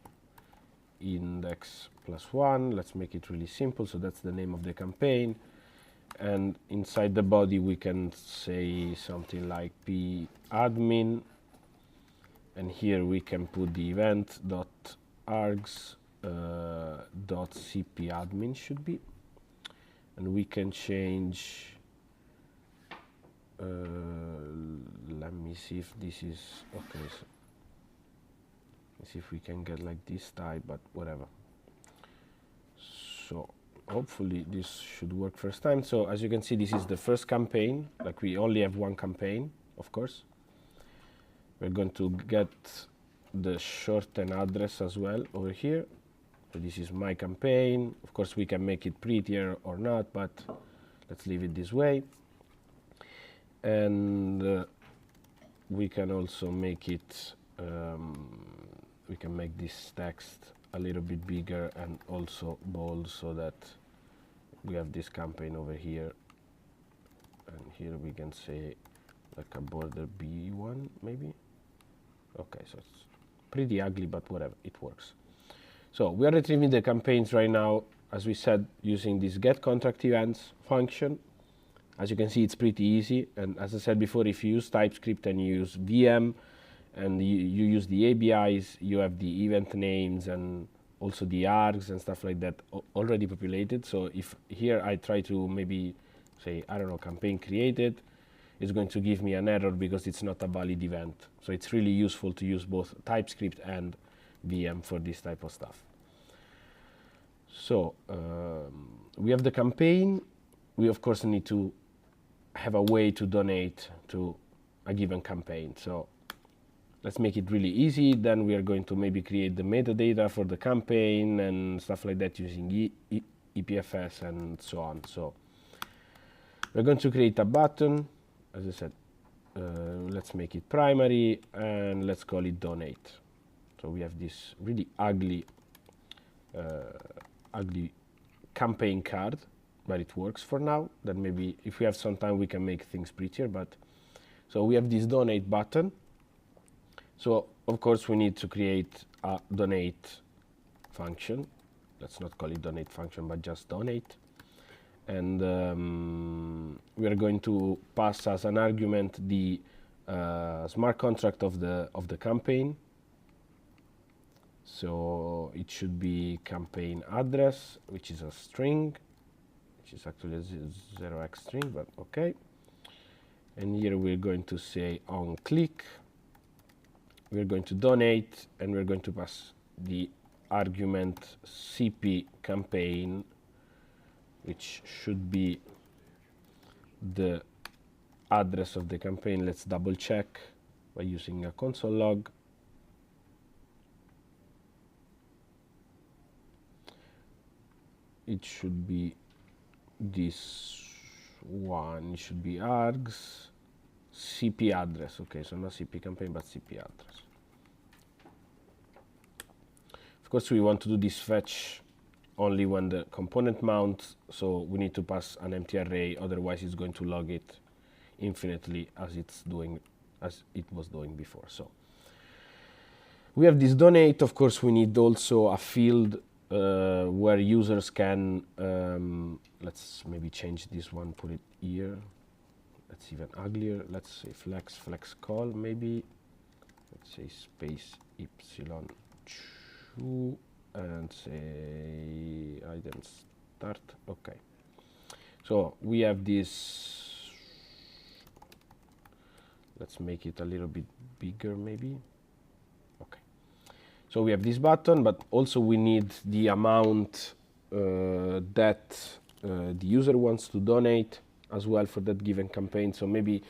index +1. Let's make it really simple. So that's the name of the campaign. And inside the body, we can say something like p admin. And here we can put the event dot args dot cp admin should be. And we can change. Let me see if this is okay. So let's see if we can get like this type, but whatever. So hopefully this should work first time. So as you can see, this is the first campaign. Like we only have one campaign, of course. We're going to get the shorten address as well over here. So this is my campaign. Of course, we can make it prettier or not, but let's leave it this way. And we can also make it, we can make this text a little bit bigger and also bold, so that we have this campaign over here. And here we can say like a border B1 maybe. Okay, so it's pretty ugly, but whatever, it works. So we are retrieving the campaigns right now, as we said, using this get contract events function. As you can see, it's pretty easy. And as I said before, if you use TypeScript and you use VM and you use the ABIs, you have the event names and also the args and stuff like that already populated. So if here I try to maybe say, I don't know, campaign created, it's going to give me an error because it's not a valid event. So it's really useful to use both TypeScript and VM for this type of stuff. So we have the campaign. We of course need to have a way to donate to a given campaign. So let's make it really easy. Then we are going to maybe create the metadata for the campaign and stuff like that using EPFS and so on. So we're going to create a button. As I said, let's make it primary and let's call it donate. So we have this really ugly campaign card, but it works for now. Then maybe if we have some time we can make things prettier. But so we have this donate button. So of course we need to create a donate function. Let's not call it donate function, but just donate. And we are going to pass as an argument the smart contract of the campaign. So it should be campaign address, which is a string, which is actually a 0x string, but okay. And here we're going to say on click. We're going to donate, and we're going to pass the argument cp campaign, which should be the address of the campaign. Let's double check by using a console log. It should be this one. It should be args cp address. Okay, so not cp campaign, but cp address. Of course, we want to do this fetch only when the component mounts, so we need to pass an empty array, otherwise it's going to log it infinitely as it was doing before. So we have this donate. Of course, we need also a field where users can, let's maybe change this one, put it here. That's even uglier. Let's say flex call maybe. Let's say space epsilon2 and say item start. Okay. So we have this. Let's make it a little bit bigger maybe. Okay. So we have this button, but also we need the amount that the user wants to donate as well for that given campaign. So maybe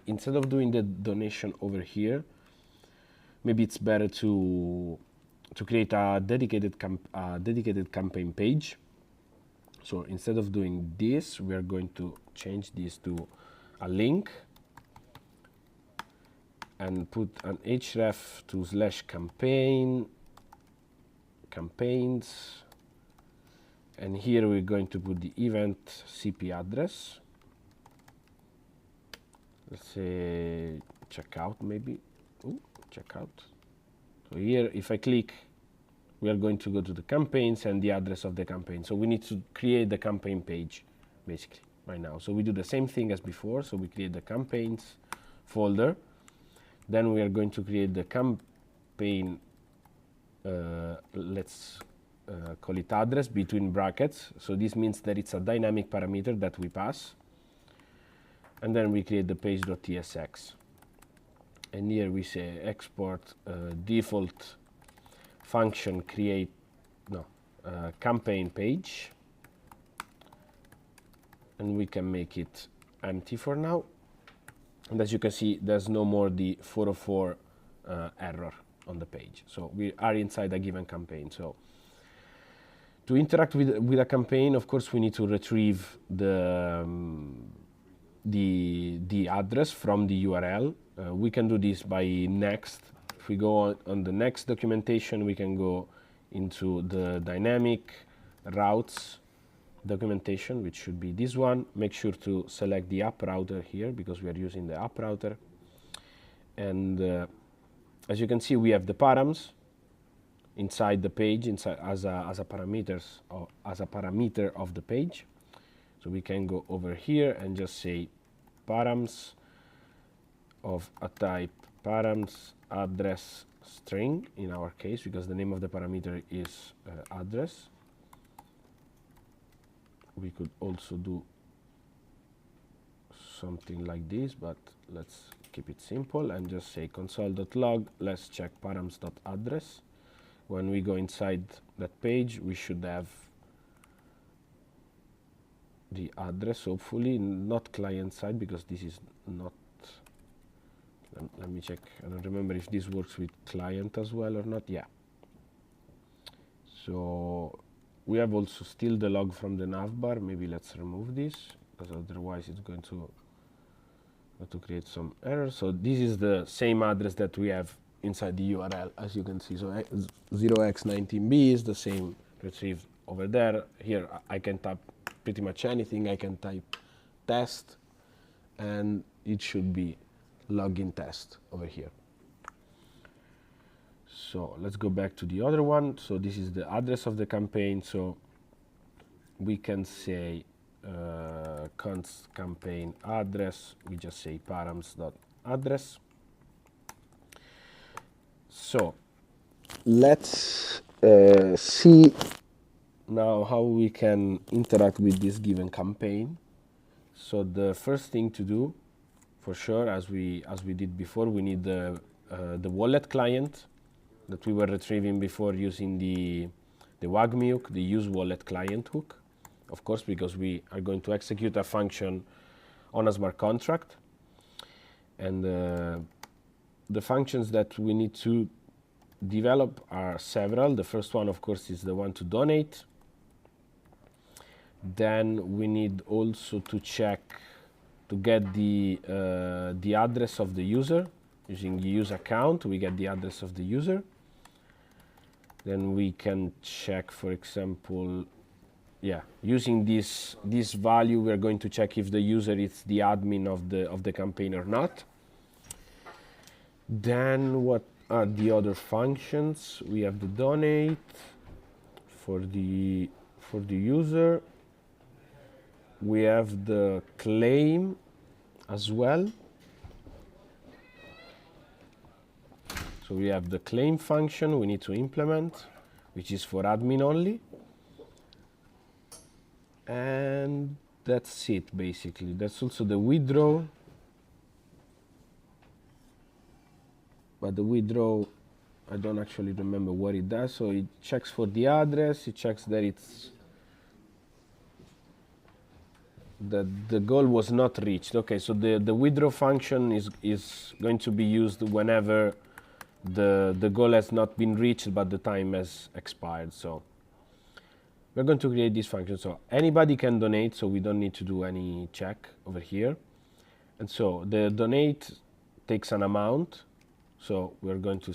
instead of doing the donation over here, maybe it's better to create a dedicated campaign page. So instead of doing this, we are going to change this to a link and put an href to /campaigns, and here we're going to put the event CP address. Let's say checkout maybe. Ooh, checkout. So here, if I click, we are going to go to the campaigns and the address of the campaign. So we need to create the campaign page, basically, right now. So we do the same thing as before. So we create the campaigns folder. Then we are going to create the campaign, let's call it address between brackets. So this means that it's a dynamic parameter that we pass. And then we create the page.tsx. And here we say export default function create campaign page, and we can make it empty for now. And as you can see, there's no more the 404 error on the page. So we are inside a given campaign. So to interact with a campaign, of course, we need to retrieve the address from the URL. We can do this by next. If we go on the next documentation, we can go into the dynamic routes documentation, which should be this one. Make sure to select the app router here because we are using the app router. And as you can see, we have the params inside the page, as a parameter of the page. So we can go over here and just say params of a type params address string in our case, because the name of the parameter is address. We could also do something like this, but let's keep it simple and just say console.log, let's check params.address. When we go inside that page, we should have the address, hopefully, not client side, because this is not, let me check. I don't remember if this works with client as well or not. Yeah. So we have also still the log from the navbar. Maybe let's remove this, because otherwise it's going to create some errors. So this is the same address that we have inside the URL, as you can see. So 0x19b is the same retrieved over there. Here I can type pretty much anything. I can type test, and it should be login test over here. So let's go back to the other one. So this is the address of the campaign. So we can say const campaign address. We just say params.address. So let's see now how we can interact with this given campaign. So the first thing to do, for sure, as we did before, we need the wallet client that we were retrieving before using the WAGMI hook, the use wallet client hook, of course, because we are going to execute a function on a smart contract. And the functions that we need to develop are several. The first one, of course, is the one to donate. Then we need also to check to get the address of the user. Using the use account, we get the address of the user. Then we can check, for example, using this value, we are going to check if the user is the admin of the campaign or not. Then what are the other functions? We have the donate for the user. We have the claim as well. So we have the claim function we need to implement, which is for admin only. And that's it, basically. That's also the withdraw. But the withdraw, I don't actually remember what it does. So it checks for the address, it checks that the goal was not reached. Okay, so the withdraw function is going to be used whenever the goal has not been reached but the time has expired. So we're going to create this function. So anybody can donate, so we don't need to do any check over here. And so the donate takes an amount. So we're going to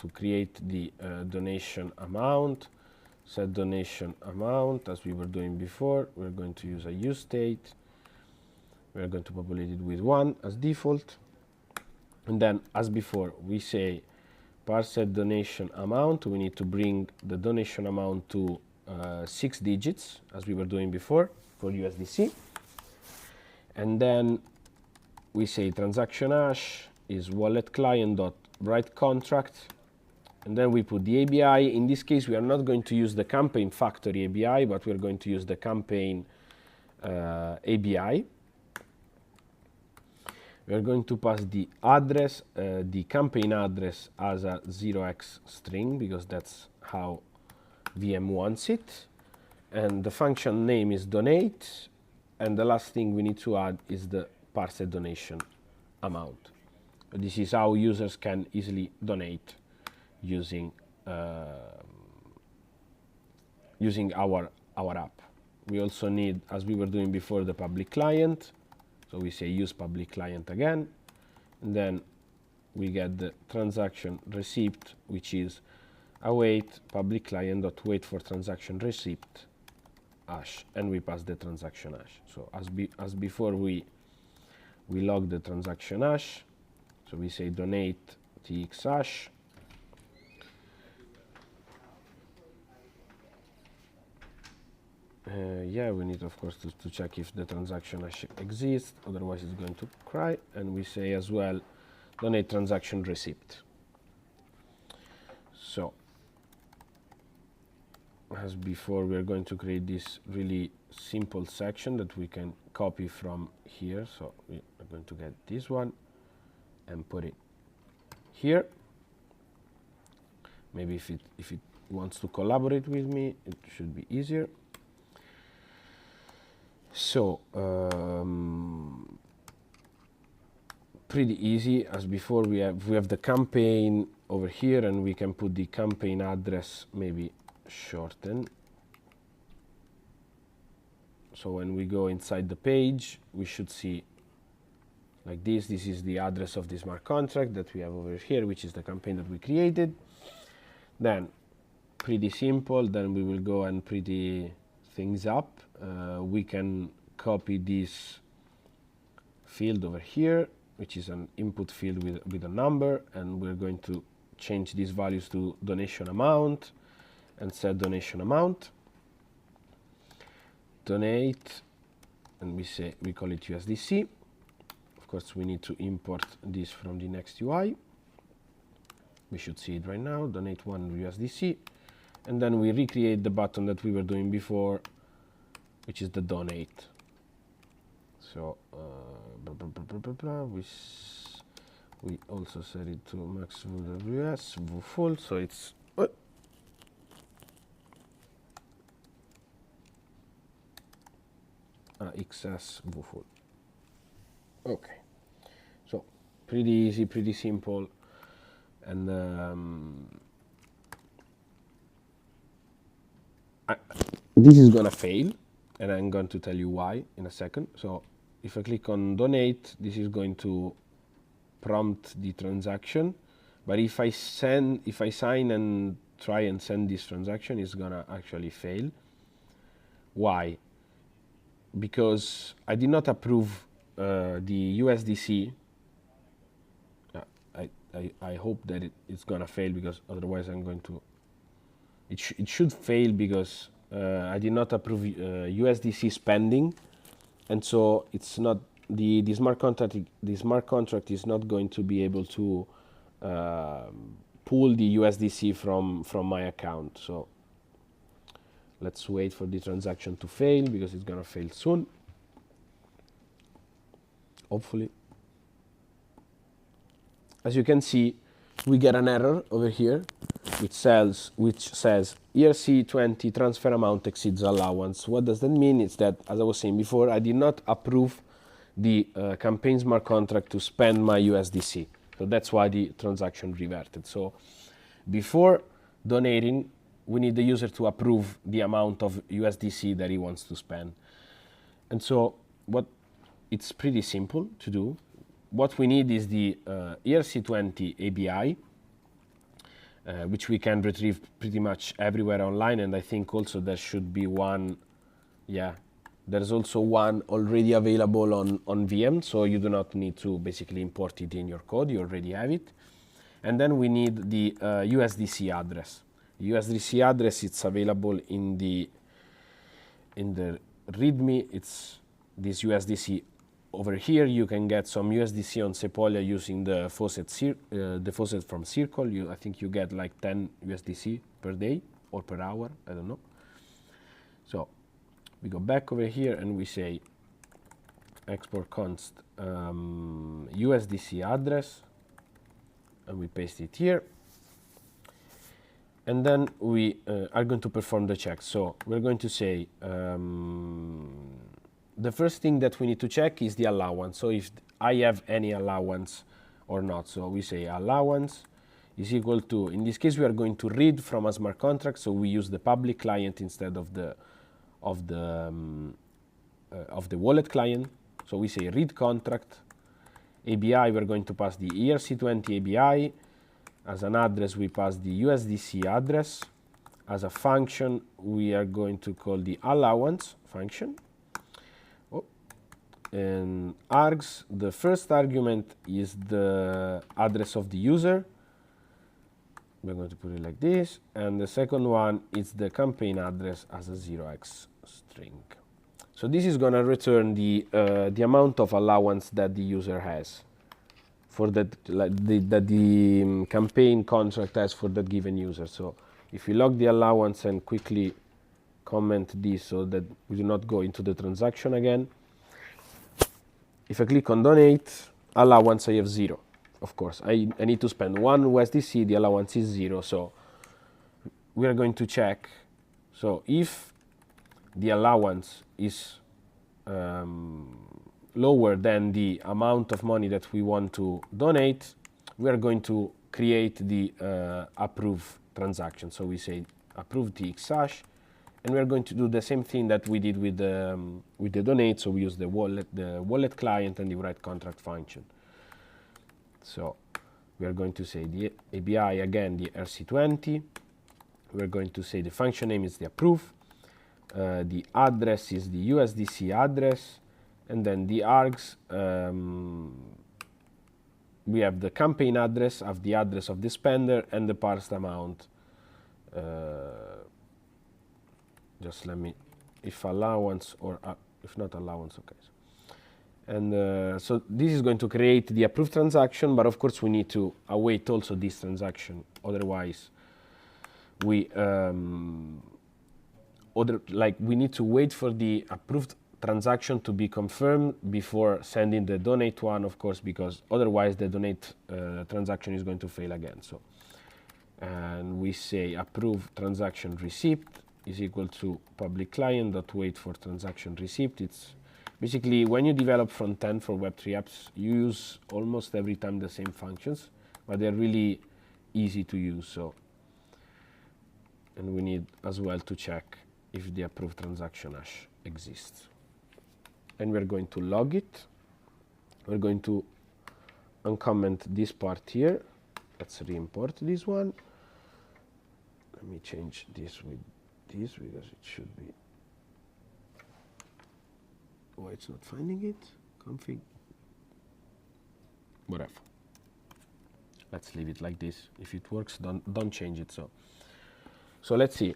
create the donation amount, set donation amount as we were doing before. We're going to use a use state. We're going to populate it with 1 as default. And then, as before, we say parse donation amount. We need to bring the donation amount to 6 digits, as we were doing before for USDC. And then we say transaction hash is wallet client dot write contract. And then we put the ABI. In this case, we are not going to use the campaign factory ABI, but we're going to use the campaign ABI. We are going to pass the address, the campaign address as a 0x string, because that's how VM wants it. And the function name is donate. And the last thing we need to add is the parsed donation amount. This is how users can easily donate using our app. We also need, as we were doing before, the public client. So we say use public client again, and then we get the transaction receipt, which is await public client dot wait for transaction receipt hash, and we pass the transaction hash. So as before, we log the transaction hash. So we say donate tx hash. Yeah, we need, of course, to check if the transaction hash exists, otherwise it's going to cry. And we say as well donate transaction receipt. So as before, we are going to create this really simple section that we can copy from here. So we are going to get this one and put it here. Maybe if it wants to collaborate with me, it should be easier. So pretty easy. As before, we have the campaign over here, and we can put the campaign address maybe shorten. So when we go inside the page, we should see like this. This is the address of the smart contract that we have over here, which is the campaign that we created. Then pretty simple. Then we will go and pretty things up. We can copy this field over here, which is an input field with a number, and we're going to change these values to donation amount and set donation amount. Donate, and we call it USDC. Of course, we need to import this from the next UI. We should see it right now. Donate 1 USDC, and then we recreate the button that we were doing before, which is the donate. So we also set it to max VWS full, so it's XS full. Okay, so pretty easy, pretty simple, and this is gonna fail, and I'm going to tell you why in a second. So if I click on donate, this is going to prompt the transaction, but if I sign and try and send this transaction, it's gonna actually fail. Why? Because I did not approve the USDC. I hope that it's gonna fail, because otherwise I'm going to. It should fail because I did not approve USDC spending, and so it's not the smart contract. The smart contract is not going to be able to pull the USDC from my account. So let's wait for the transaction to fail, because it's gonna fail soon, hopefully. As you can see, we get an error over here, which says ERC20 transfer amount exceeds allowance. What does that mean? It's that, as I was saying before, I did not approve the campaign smart contract to spend my USDC. So that's why the transaction reverted. So before donating, we need the user to approve the amount of USDC that he wants to spend. And so it's pretty simple to do. what we need is the ERC20 ABI, which we can retrieve pretty much everywhere online, and I think also there should be one, yeah, there's also one already available on VM, so you do not need to basically import it in your code, you already have it. And then we need the USDC address. The USDC address, it's available in the README. It's this USDC over here. You can get some USDC on Sepolia using the faucet from Circle. I think you get like 10 USDC per day or per hour, I don't know. So we go back over here and we say export const USDC address, and we paste it here. And then we are going to perform the check. So we're going to say the first thing that we need to check is the allowance. So if I have any allowance or not. So we say allowance is equal to, in this case we are going to read from a smart contract, so we use the public client instead of the wallet client. So we say read contract ABI, we're going to pass the ERC20 ABI. As an address, we pass the USDC address. As a function, we are going to call the allowance function. And args, the first argument is the address of the user. We're going to put it like this. And the second one is the campaign address as a 0x string. So this is going to return the amount of allowance that the user has for that, that the campaign contract has for that given user. So if we log the allowance and quickly comment this so that we do not go into the transaction again. If I click on donate, allowance I have 0. Of course, I need to spend 1 USDC, the allowance is 0. So we are going to check. So if the allowance is lower than the amount of money that we want to donate, we are going to create the approve transaction. So we say approve TX hash, and we are going to do the same thing that we did with the donate. So we use the wallet client and the write contract function. So we are going to say the ABI again, the ERC20. We are going to say the function name is the approve. The address is the USDC address, and then the args, we have the campaign address of the address of the spender and the parsed amount. Just let me, if allowance or if not allowance, okay. And so this is going to create the approved transaction, but of course we need to await also this transaction. Otherwise, we we need to wait for the approved transaction to be confirmed before sending the donate one, of course, because otherwise the donate transaction is going to fail again. So, and we say approve transaction receipt is equal to public client dot wait for transaction receipt. It's basically when you develop front-end for Web3 apps, you use almost every time the same functions, but they're really easy to use. So, and we need as well to check if the approved transaction hash exists. And we're going to log it. We're going to uncomment this part here. Let's re-import this one. Let me change this with this because it should be. Oh, it's not finding it. Config. Whatever. Let's leave it like this. If it works, don't change it. So let's see.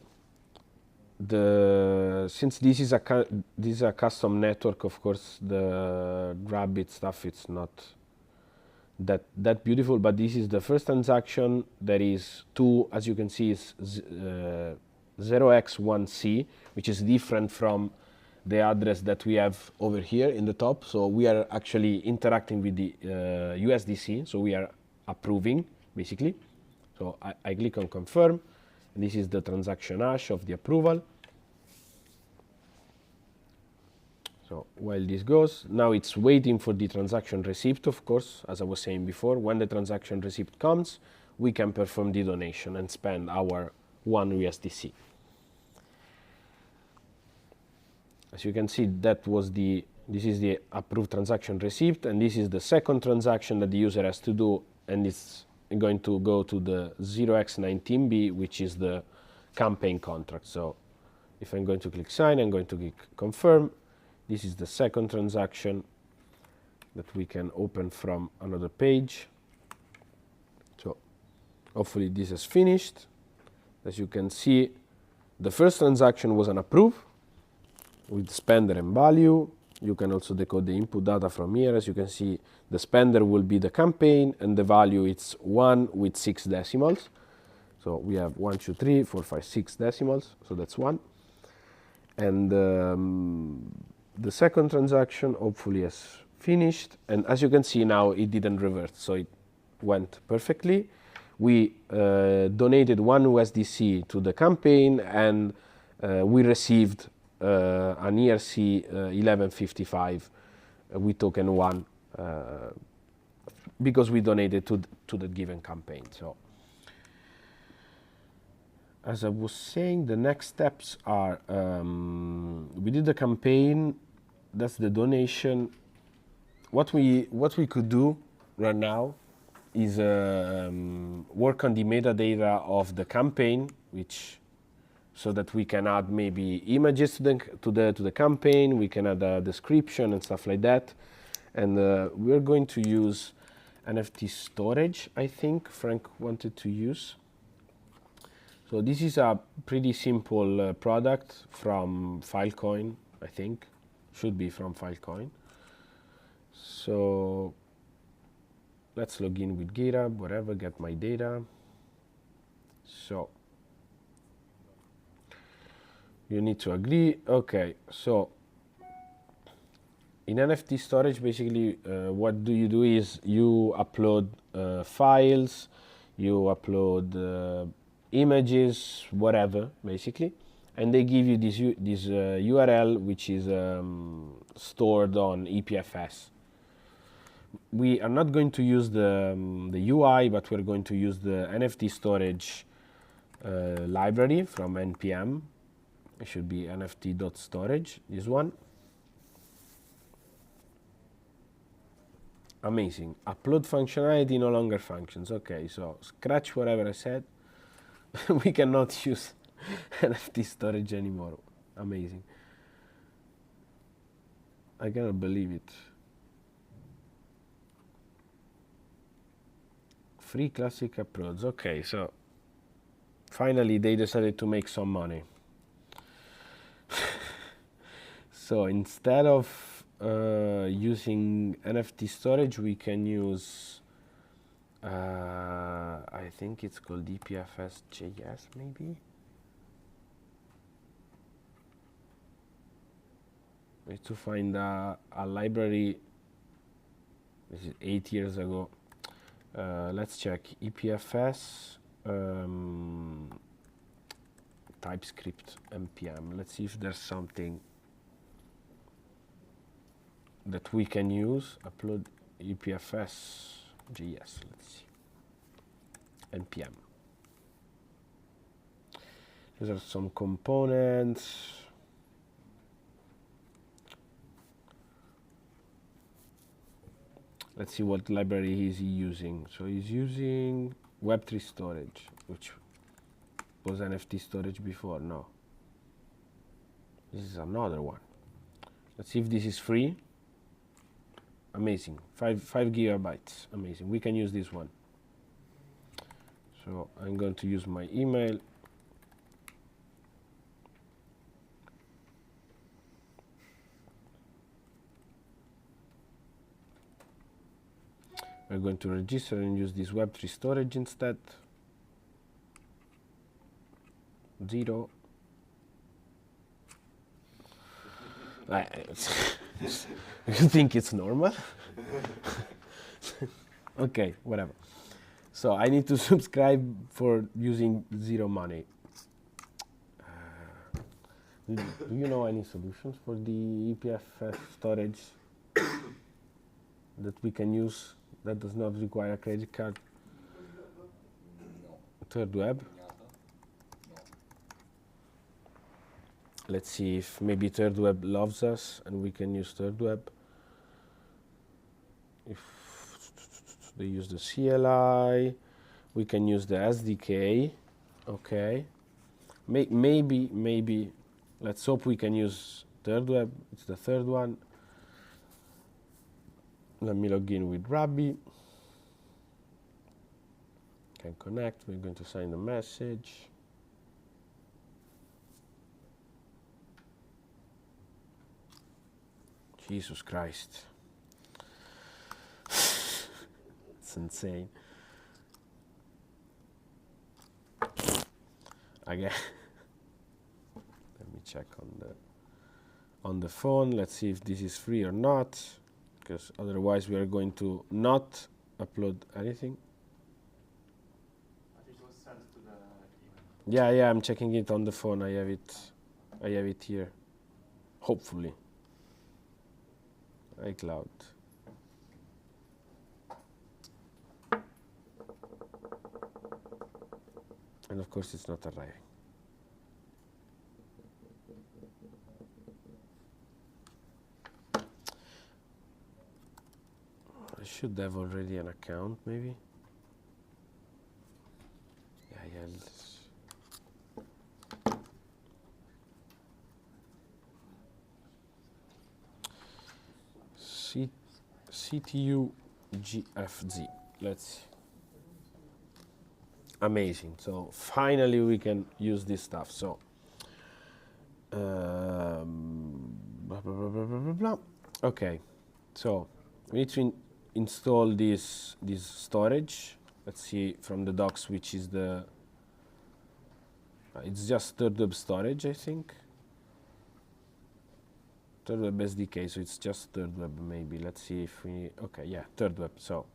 Since this is a custom network, of course the Rabbit stuff it's not that beautiful, but this is the first transaction. There is two, as you can see, is 0x1c, which is different from the address that we have over here in the top. So we are actually interacting with the USDC, so we are approving basically. So I click on confirm. This is the transaction hash of the approval. So while this goes, now it's waiting for the transaction receipt, of course, as I was saying before. When the transaction receipt comes, we can perform the donation and spend our 1 USDC. As you can see, that was the This is the approved transaction receipt, and this is the second transaction that the user has to do, and it's going to go to the 0x19b, which is the campaign contract. So if I'm going to click sign, I'm going to click confirm. This is the second transaction that we can open from another page. So hopefully this is finished. As you can see, the first transaction was an approve with spender and value. You can also decode the input data from here. As you can see, the spender will be the campaign, and the value it's 1 with 6 decimals. So we have 1, 2, 3, 4, 5, 6 decimals, so that's 1. And the second transaction hopefully has finished, and as you can see now it didn't revert, so it went perfectly. We donated 1 USDC to the campaign, and we received an ERC 1155 with token 1 because we donated to the given campaign. So as I was saying, the next steps are we did the campaign, that's the donation. What we could do right now is work on the metadata of the campaign, which so that we can add maybe images to the campaign, we can add a description and stuff like that. And we're going to use NFT storage, I think Frank wanted to use. So this is a pretty simple product from Filecoin, I think. Should be from Filecoin. So let's log in with GitHub, whatever, get my data. So you need to agree. Okay, so in NFT storage, basically what do you do is you upload files, you upload images, whatever, basically, and they give you this URL, which is stored on ETHWarsaw. We are not going to use the UI, but we're going to use the NFT storage library from NPM. It should be nft.storage, this one. Amazing. Upload functionality no longer functions. Okay, so scratch whatever I said. We cannot use NFT storage anymore. Amazing. I cannot believe it. Free classic uploads. Okay, so finally they decided to make some money. So instead of using NFT storage, we can use I think it's called EPFS.js, maybe. We need to find a library. This is 8 years ago. Let's check EPFS TypeScript npm. Let's see if there's something that we can use. Upload EPFS.js. Let's see. npm. These are some components. Let's see what library he's using. So he's using Web3 storage, which was NFT storage before. No. This is another one. Let's see if this is free. Amazing. 5 gigabytes. Amazing. We can use this one. So I'm going to use my email. We're going to register and use this Web3 storage instead. 0. You think it's normal? Okay, whatever. So I need to subscribe for using 0 money. Do you know any solutions for the EPFS storage that we can use that does not require a credit card? No. Third web? No. Let's see if maybe ETHWeb loves us and we can use ETHWeb. If they use the CLI, we can use the SDK. Okay. Maybe. Let's hope we can use ETHWeb. It's the third one. Let me log in with Rabbi. Can connect. We're going to send a message. Jesus Christ. It's insane. Again. Let me check on the phone. Let's see if this is free or not, because otherwise we are going to not upload anything. But it was sent to the email. Yeah, I'm checking it on the phone. I have it here. Hopefully. iCloud. And of course it's not arriving. I should have already an account, maybe. Yeah. CTU GFZ. Let's see. Amazing. So finally we can use this stuff. So blah, blah, blah, blah, blah, blah. Okay. So we need to install this storage. Let's see from the docs which is the it's just ETHWeb storage, I think. ETHWeb SDK, so it's just ETHWeb maybe. Let's see if we, okay, yeah, ETHWeb. So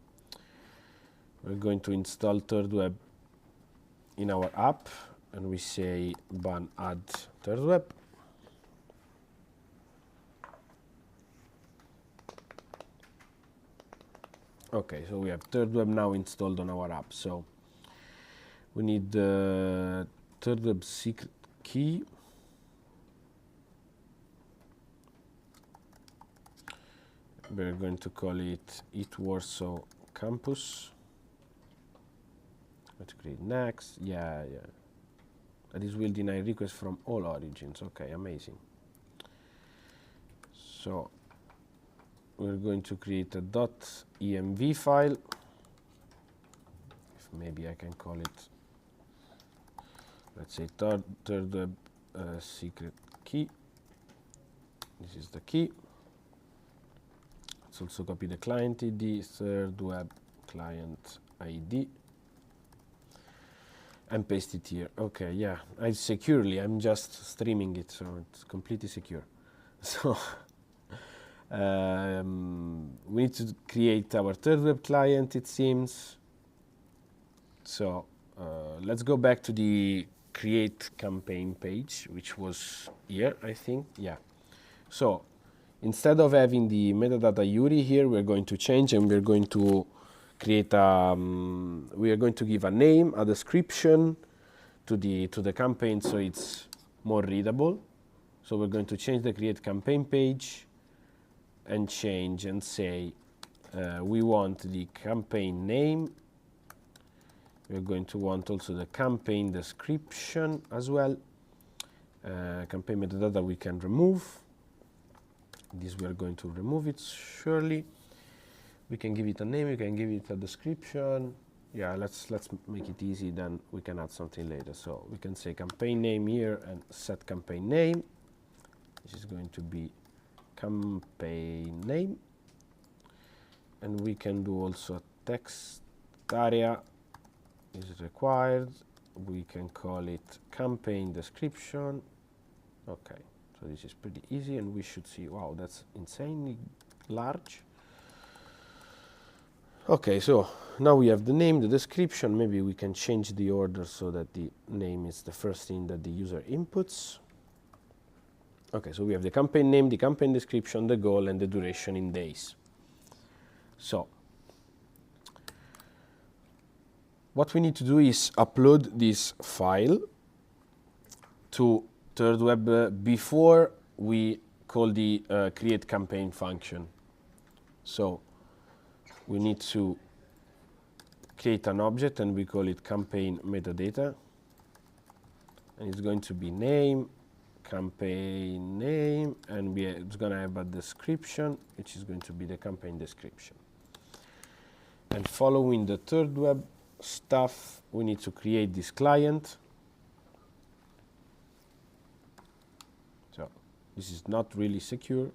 we're going to install ETHWeb in our app, and we say ban add ETHWeb. Okay, so we have ETHWeb now installed on our app. So we need the ETHWeb secret key. We're going to call it ETHWarsaw Campus. Let's create next. Yeah. This will deny requests from all origins. Okay, amazing. So we're going to create a .env file. If maybe I can call it, let's say ETHWeb secret key. This is the key. Let's also copy the client ID, ETHWeb client ID, and paste it here. Okay, yeah, I'm just streaming it, so it's completely secure. So we need to create our ETHWeb client, it seems. So let's go back to the create campaign page, which was here, I think. Yeah. So instead of having the metadata URI here, we're going to change, and we're going to create we are going to give a name, a description to the campaign, so it's more readable. So we're going to change the create campaign page and change and say we want the campaign name. We're going to want also the campaign description as well. Campaign metadata we can remove. This we are going to remove it surely. We can give it a name, we can give it a description. Yeah, let's make it easy, then we can add something later. So we can say campaign name here and set campaign name. This is going to be campaign name. And we can do also a text area is required. We can call it campaign description. Okay. So this is pretty easy, and we should see, wow, that's insanely large. Okay, so now we have the name, the description. Maybe we can change the order so that the name is the first thing that the user inputs. Okay, so we have the campaign name, the campaign description, the goal, and the duration in days. So what we need to do is upload this file to third web before we call the create campaign function. So we need to create an object and we call it campaign metadata, and it's going to be name, campaign name, and it's going to have a description, which is going to be the campaign description. And following the third web stuff, we need to create this client. So this is not really secure,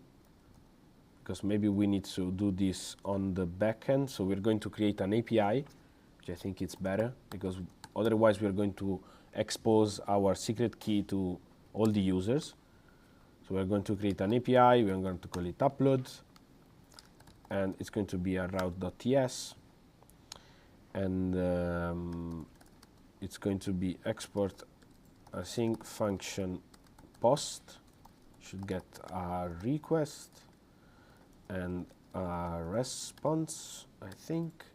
because maybe we need to do this on the back end. So we're going to create an API, which I think it's better, because otherwise we're going to expose our secret key to all the users. So we're going to create an API, we're going to call it upload, and it's going to be a route.ts, and it's going to be export async function post, should get a request and a response, I think.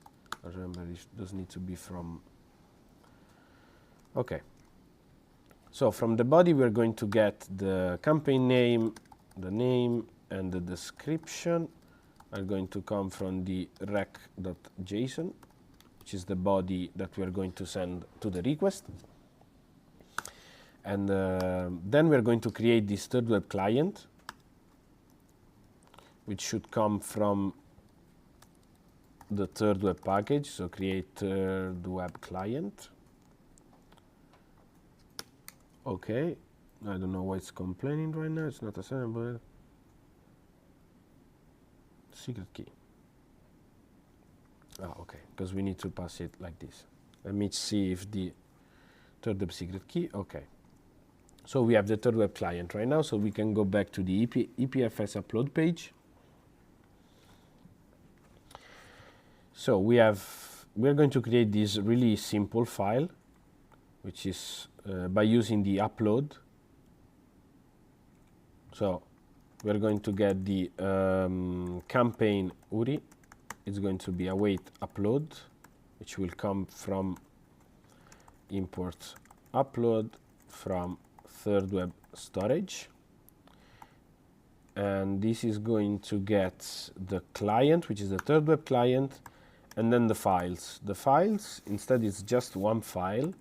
I remember it does need to be from, okay. So from the body we're going to get the campaign name, the name, and the description are going to come from the rec.json, which is the body that we are going to send to the request. And then we're going to create this third web client, which should come from the third web package. So create third web client. Okay, I don't know why it's complaining right now. It's not assignable. Secret key. Ah, okay, because we need to pass it like this. Let me see if the third web secret key. Okay. So we have the third web client right now, so we can go back to the EPFS upload page. So we're going to create this really simple file, which is by using the upload. So we're going to get the campaign URI. It's going to be await upload, which will come from import upload from third web storage, and this is going to get the client, which is the third web client, and then the files. The files, instead, it's just one file.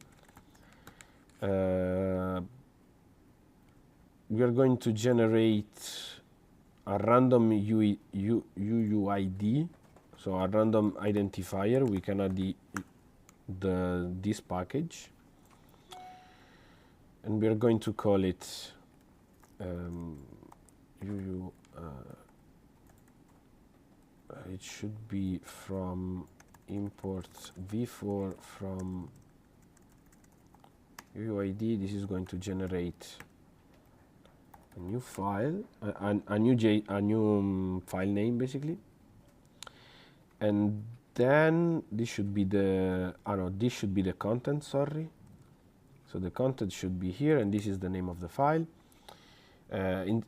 We are going to generate a random UUID, so a random identifier. We can add this package, and we are going to call it it should be from import v4 from UUID. This is going to generate a new file, a new file name basically, and then this should be the this should be the content. Sorry. So the content should be here, and this is the name of the file.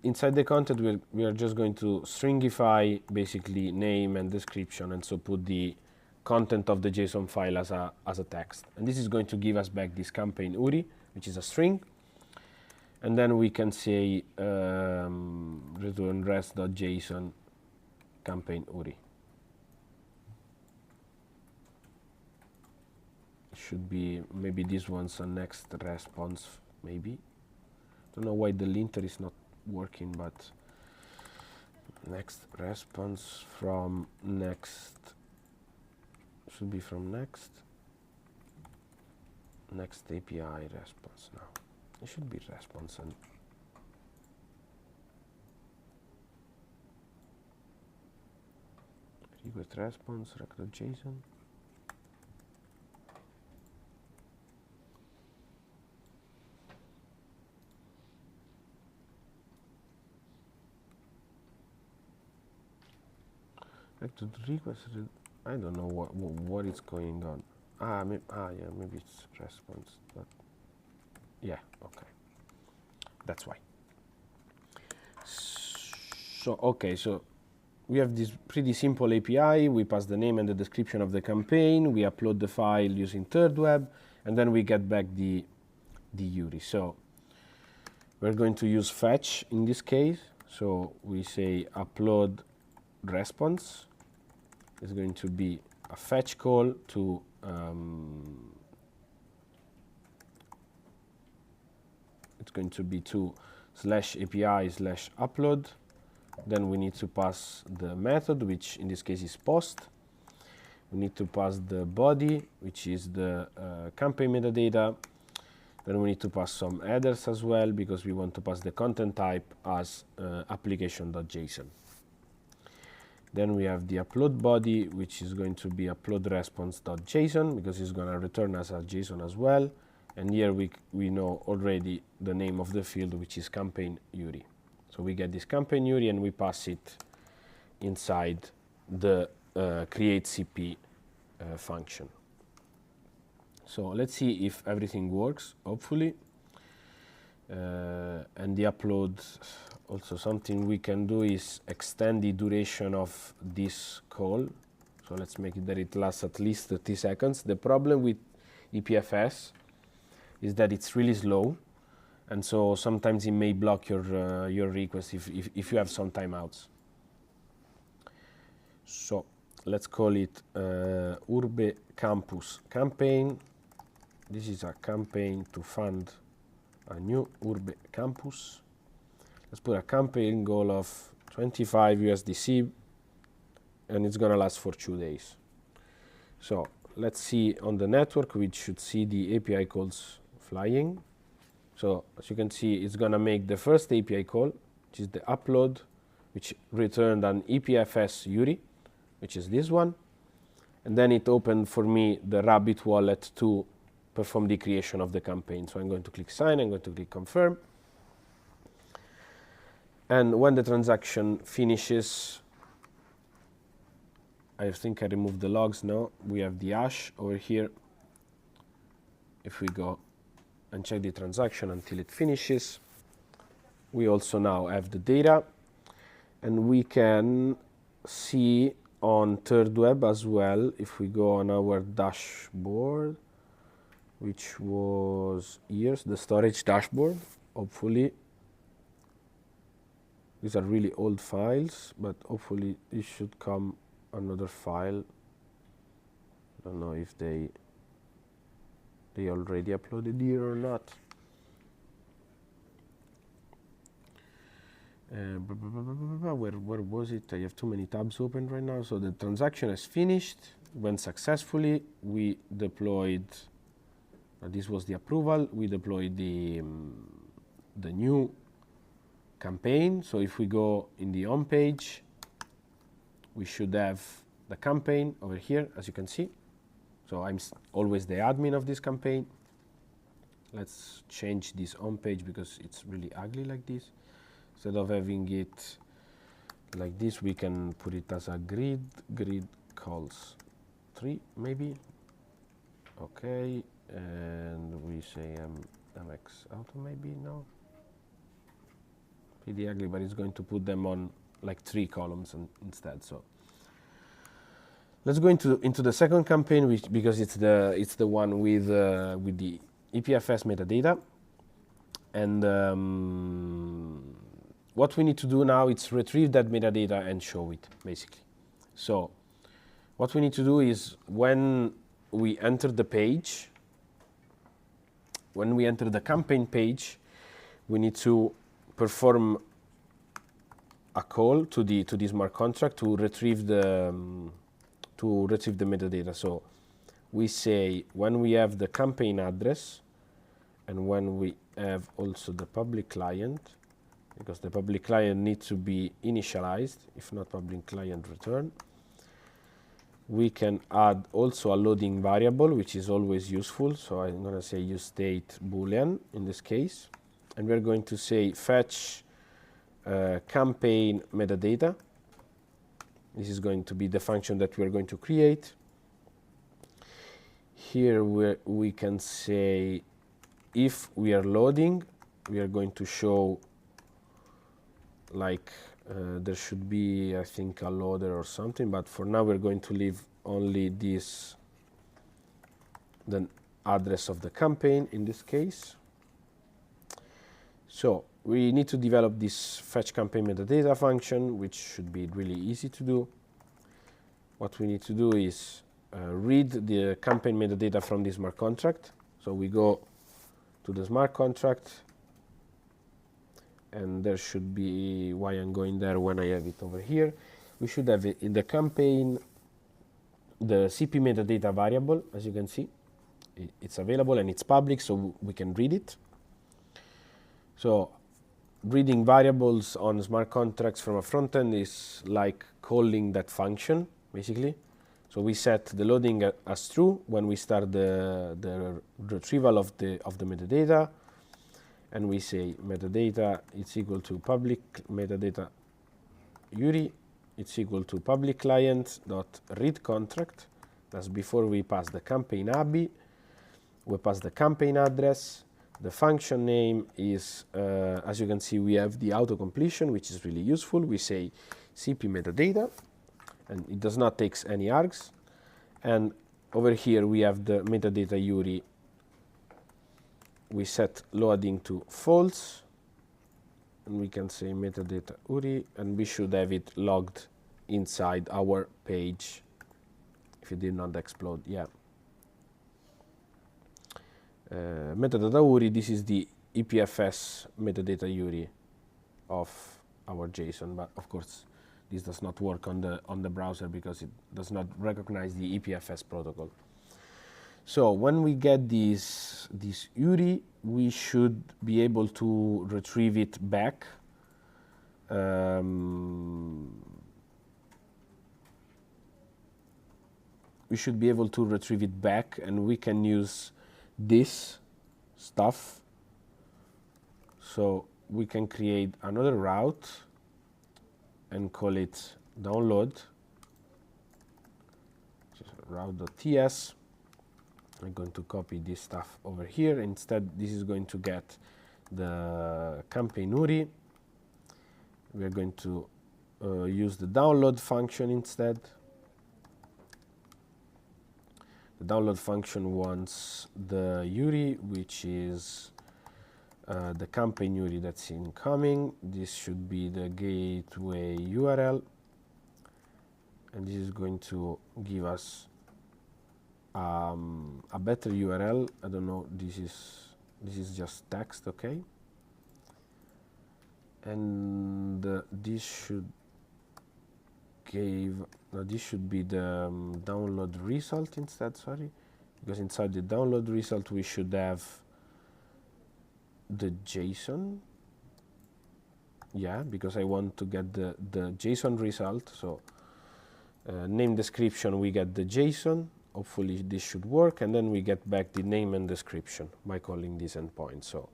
Inside the content, we are just going to stringify basically name and description, and so put the content of the JSON file as a text. And this is going to give us back this campaign URI, which is a string. And then we can say return res.json campaign URI. Should be maybe this one's a next response, maybe. Don't know why the linter is not working, but next response from next should be from next API response. Now it should be response and request response rec.json. To request, I don't know what is going on. Yeah, maybe it's response, but yeah, okay, that's why. So okay, so we have this pretty simple API. We pass the name and the description of the campaign. We upload the file using third web, and then we get back the URI. So We're going to use fetch in this case. So we say upload response is going to be a fetch call to it's going to be to /API/upload. Then we need to pass the method, which in this case is post. We need to pass the body, which is the campaign metadata. Then we need to pass some headers as well, because we want to pass the content type as application.json. Then we have the upload body, which is going to be upload response.json, because it's going to return as a JSON as well. And here we know already the name of the field, which is campaign URI. So we get this campaign URI and we pass it inside the create CP function. So let's see if everything works, hopefully. And the upload, also something we can do is extend the duration of this call. So let's make it that it lasts at least 30 seconds. The problem with EPFS is that it's really slow, and so sometimes it may block your request if you have some timeouts. So let's call it Urbe Campus campaign. This is a campaign to fund a new Urbe Campus. Let's put a campaign goal of 25 USDC, and it's gonna last for 2 days. So let's see on the network, we should see the API calls flying. So as you can see, it's gonna make the first API call, which is the upload, which returned an EPFS URI, which is this one. And then it opened for me the Rabbit wallet to perform the creation of the campaign. So I'm going to click sign, I'm going to click confirm. And when the transaction finishes, I think I removed the logs now. We have the hash over here. If we go and check the transaction until it finishes, we also now have the data, and we can see on ETHWeb as well, if we go on our dashboard, which was here's the storage dashboard. Hopefully, these are really old files, but hopefully it should come another file. I don't know if they already uploaded here or not. Where was it? I have too many tabs open right now. So the transaction is finished, went successfully. We deployed, this was the approval. We deployed the new campaign. So if we go in the home page, we should have the campaign over here, as you can see. So I'm always the admin of this campaign. Let's change this home page because it's really ugly like this. Instead of having it like this, we can put it as a grid calls 3 maybe. Okay, and we say MX auto maybe, no. Pretty ugly, but it's going to put them on like 3 columns instead. So let's go into the second campaign, because it's the one with the EPFS metadata. And what we need to do now is retrieve that metadata and show it, basically. So what we need to do is, when we enter the page, when we enter the campaign page, we need to perform a call to the smart contract to retrieve the metadata. So we say when we have the campaign address, and when we have also the public client, because the public client needs to be initialized, if not public client return. We can add also a loading variable, which is always useful. So I'm going to say use state boolean in this case, and we're going to say fetch campaign metadata. This is going to be the function that we're going to create. Here we can say if we are loading, we are going to show like there should be, I think, a loader or something, but for now we're going to leave only this, the address of the campaign in this case. So we need to develop this fetch campaign metadata function, which should be really easy to do. What we need to do is read the campaign metadata from the smart contract. So we go to the smart contract, and there should be, why I'm going there when I have it over here, we should have it in the campaign, the CP metadata variable. As you can see, it's available and it's public, so we can read it. So reading variables on smart contracts from a front end is like calling that function, basically. So we set the loading as true when we start the retrieval of the metadata, and we say metadata is equal to public metadata URI, it's equal to public client dot read contract. That's before we pass the campaign ABI. We pass the campaign address. The function name is, as you can see, we have the auto-completion, which is really useful. We say CP metadata, and it does not take any args. And over here we have the metadata URI. We set loading to false, and we can say metadata URI, and we should have it logged inside our page if it did not explode. Yeah. Metadata URI, this is the EPFS metadata URI of our JSON, but of course this does not work on the browser because it does not recognize the EPFS protocol. So when we get this URI, we should be able to retrieve it back. We should be able to retrieve it back, and we can use this stuff. So we can create another route and call it download, route.ts. I'm going to copy this stuff over here. Instead, this is going to get the campaign URI. We are going to use the download function instead. The download function wants the URI, which is the campaign URI that's incoming. This should be the gateway URL, and this is going to give us a better URL. I don't know, this is just text, okay? And this should be the download result instead, sorry, because inside the download result we should have the JSON. Yeah, because I want to get the JSON result. So name description, we get the JSON. Hopefully this should work, and then we get back the name and description by calling this endpoint. So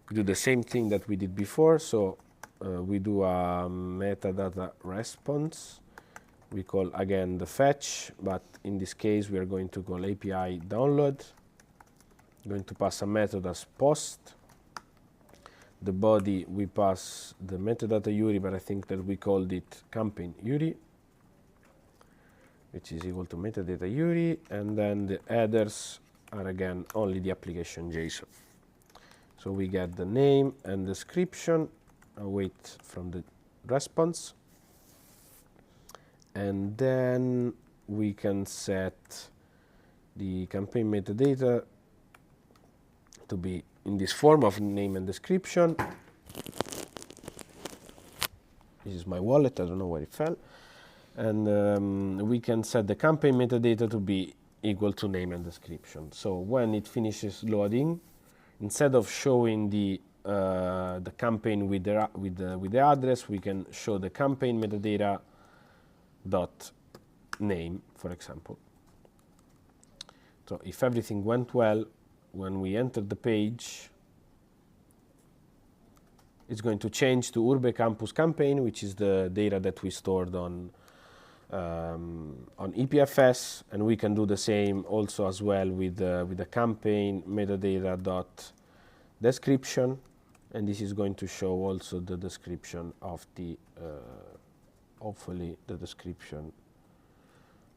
we do the same thing that we did before. So we do a metadata response. We call again the fetch, but in this case we are going to call API download. Going to pass a method as post. The body we pass the metadata URI, but I think that we called it campaign URI, which is equal to metadata URI, and then the headers are again only the application JSON. So we get the name and description, await from the response, and then we can set the campaign metadata to be in this form of name and description. This is my wallet, I don't know where it fell. And we can set the campaign metadata to be equal to name and description. So when it finishes loading, instead of showing the campaign with the address, we can show the campaign metadata dot name, for example. So if everything went well, when we enter the page, it's going to change to Urbe Campus campaign, which is the data that we stored on EPFS, and we can do the same also as well with the campaign metadata dot description, and this is going to show also the description of the hopefully the description.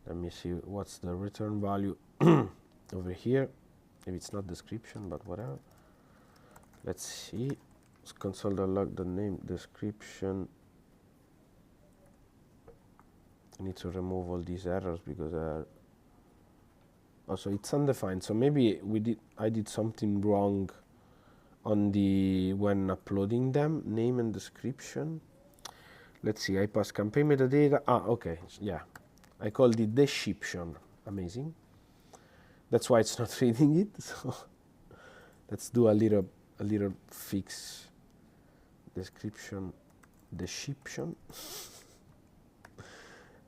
Let me see what's the return value over here. Maybe it's not description, but whatever. Let's see. console.log the name description. I need to remove all these errors because also it's undefined. So maybe I did something wrong on when uploading them. Name and description. Let's see. I pass campaign metadata. Okay. Yeah. I called it description. Amazing. That's why it's not reading it. So let's do a little fix. Description.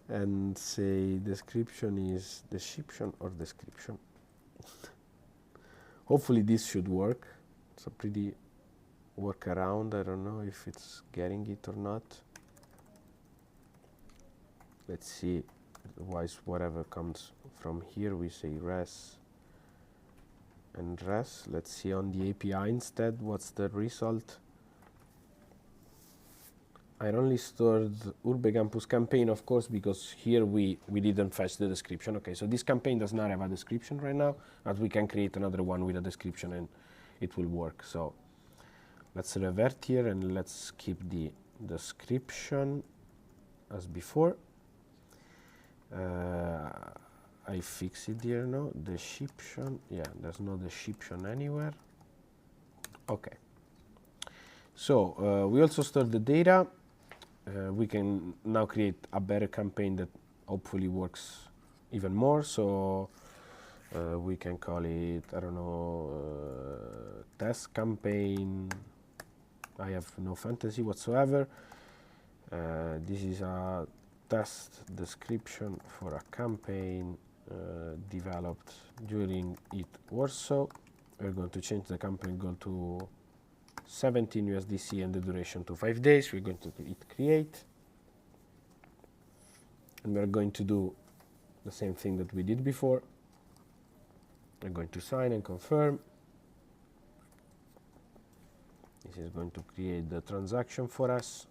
And say description is description or description. Hopefully this should work. It's a pretty workaround. I don't know if it's getting it or not. Let's see. Otherwise, whatever comes from here, we say res and res. Let's see on the API instead what's the result. I only stored Urbe Campus campaign, of course, because here we didn't fetch the description. Okay, so this campaign does not have a description right now, but we can create another one with a description and it will work. So let's revert here and let's keep the description as before. I fix it here now. Description, yeah, there's no description anywhere. Okay. So we also store the data. We can now create a better campaign that hopefully works even more. So we can call it, I don't know, test campaign. I have no fantasy whatsoever. This is a test description for a campaign developed during ETHWarsaw. We're going to change the campaign goal to 17 USDC and the duration to 5 days. We're going to hit create. And we're going to do the same thing that we did before. We're going to sign and confirm. This is going to create the transaction for us.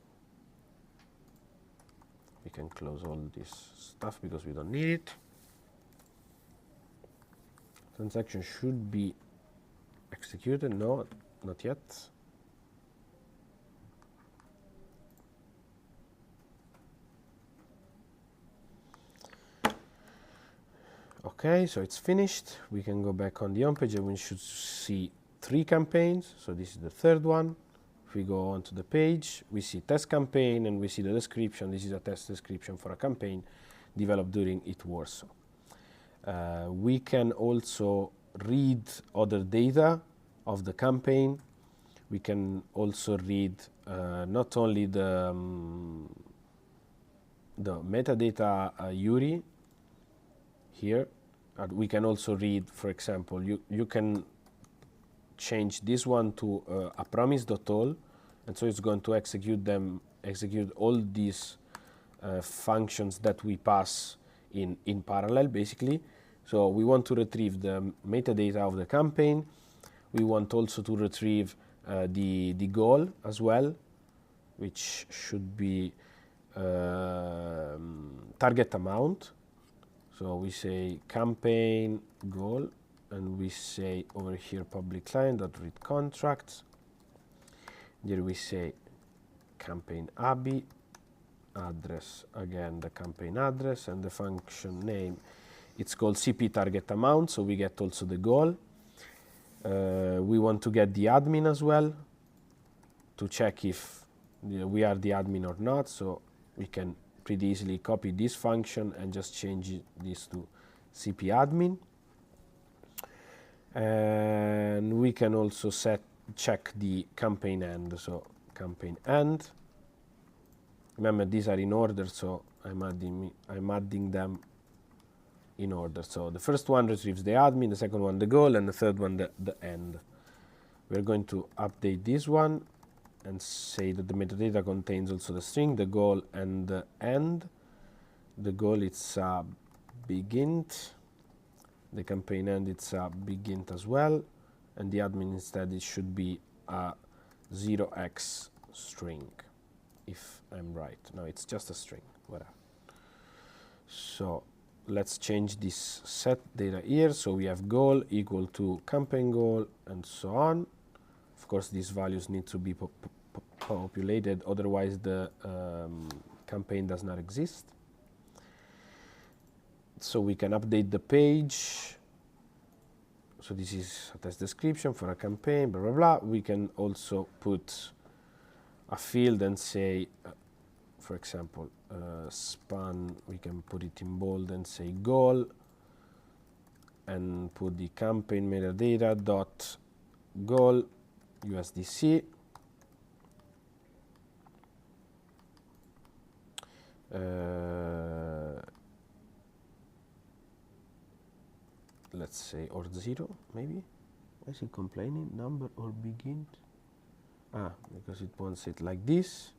We can close all this stuff because we don't need it. Transaction should be executed. No, not yet. Okay, so it's finished. We can go back on the home page and we should see 3 campaigns. So this is the third one. If we go onto the page, we see test campaign and we see the description. This is a test description for a campaign developed during ETHWarsaw. We can also read other data of the campaign. We can also read not only the metadata URI here. We can also read, for example, you can change this one to a promise.all, and so it's going to execute all these functions that we pass in parallel, basically. So we want to retrieve the metadata of the campaign. We want also to retrieve the goal as well, which should be target amount. So we say campaign goal, and we say over here public client.read contracts. Here we say campaign ABI, address, again the campaign address, and the function name. It's called CP target amount, so we get also the goal. We want to get the admin as well to check if we are the admin or not, so we can pretty easily copy this function and just change this to CP admin. And we can also check the campaign end, so campaign end. Remember, these are in order, so I'm adding them in order. So the first one retrieves the admin, the second one the goal, and the third one the end. We're going to update this one and say that the metadata contains also the string, the goal, and the end. The goal, it's a begint. The campaign end, it's a begint as well. And the admin instead, it should be a 0x string, if I'm right. No, it's just a string, whatever. So let's change this set data here. So we have goal equal to campaign goal and so on. Of course, these values need to be populated, otherwise the campaign does not exist. So we can update the page. So this is a test description for a campaign, blah, blah, blah. We can also put a field and say, for example, span, we can put it in bold and say goal, and put the campaign metadata dot goal USDC. Let's say or 0 maybe. Why is it complaining? Number or begin? Because it wants it like this,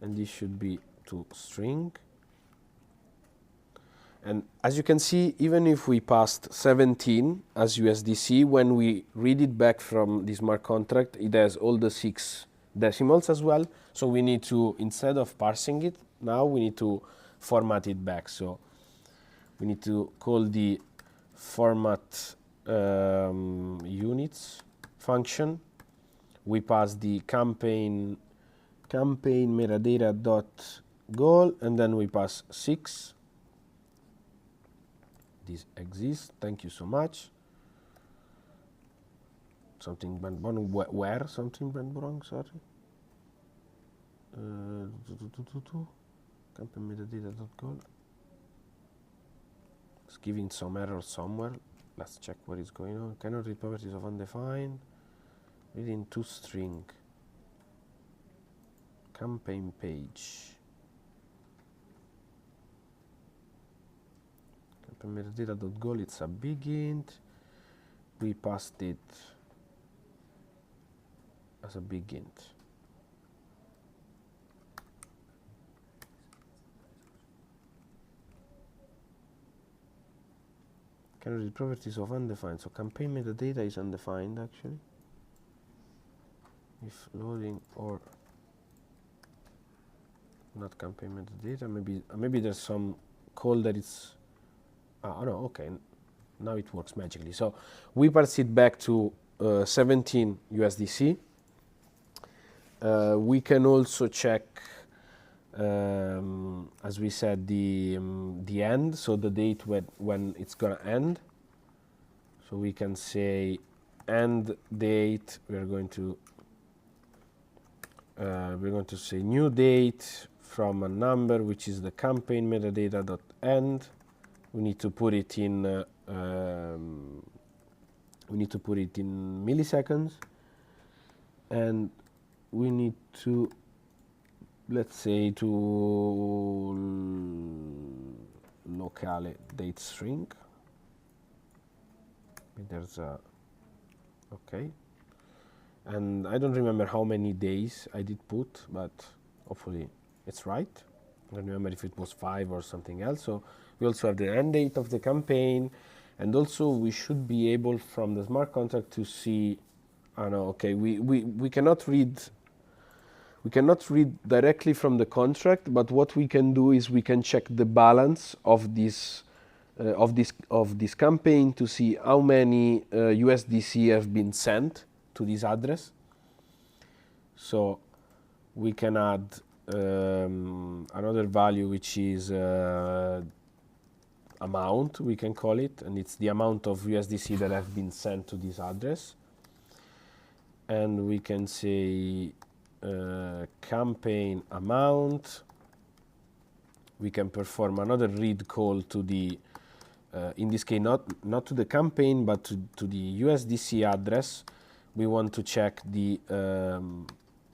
and this should be to string. And as you can see, even if we passed 17 as USDC, when we read it back from the smart contract, it has all the 6 decimals as well. So we need to, instead of parsing it, now we need to format it back. So we need to call the format units function. We pass the campaign metadata dot goal, and then we pass 6. This exists. Thank you so much. Something went wrong. Where something went wrong? Sorry. Campaign metadata dot goal. It's giving some error somewhere. Let's check what is going on. Cannot read properties of undefined. Reading to string. Campaign page. Metadata.goal, it's a big int. We passed it as a big int. Can read properties of undefined. So campaign metadata is undefined actually. If loading or not campaign metadata, maybe there's some call that it's no, okay, now it works magically. So we parse it back to 17 USDC. We can also check, as we said, the end, so the date when it's gonna end. So we can say end date. We're going to say new date from a number which is the campaign metadata dot end. We need to put it in milliseconds, and we need to, let's say, to locale date string. There's a okay, and I don't remember how many days I did put, but hopefully it's right. I don't remember if it was 5 or something else. So we also have the end date of the campaign, and also we should be able from the smart contract to see, okay, we cannot read directly from the contract, but what we can do is we can check the balance of this campaign to see how many USDC have been sent to this address. So we can add another value which is amount, we can call it, and it's the amount of USDC that have been sent to this address. And we can say campaign amount. We can perform another read call to the in this case not to the campaign but to the USDC address. We want to check the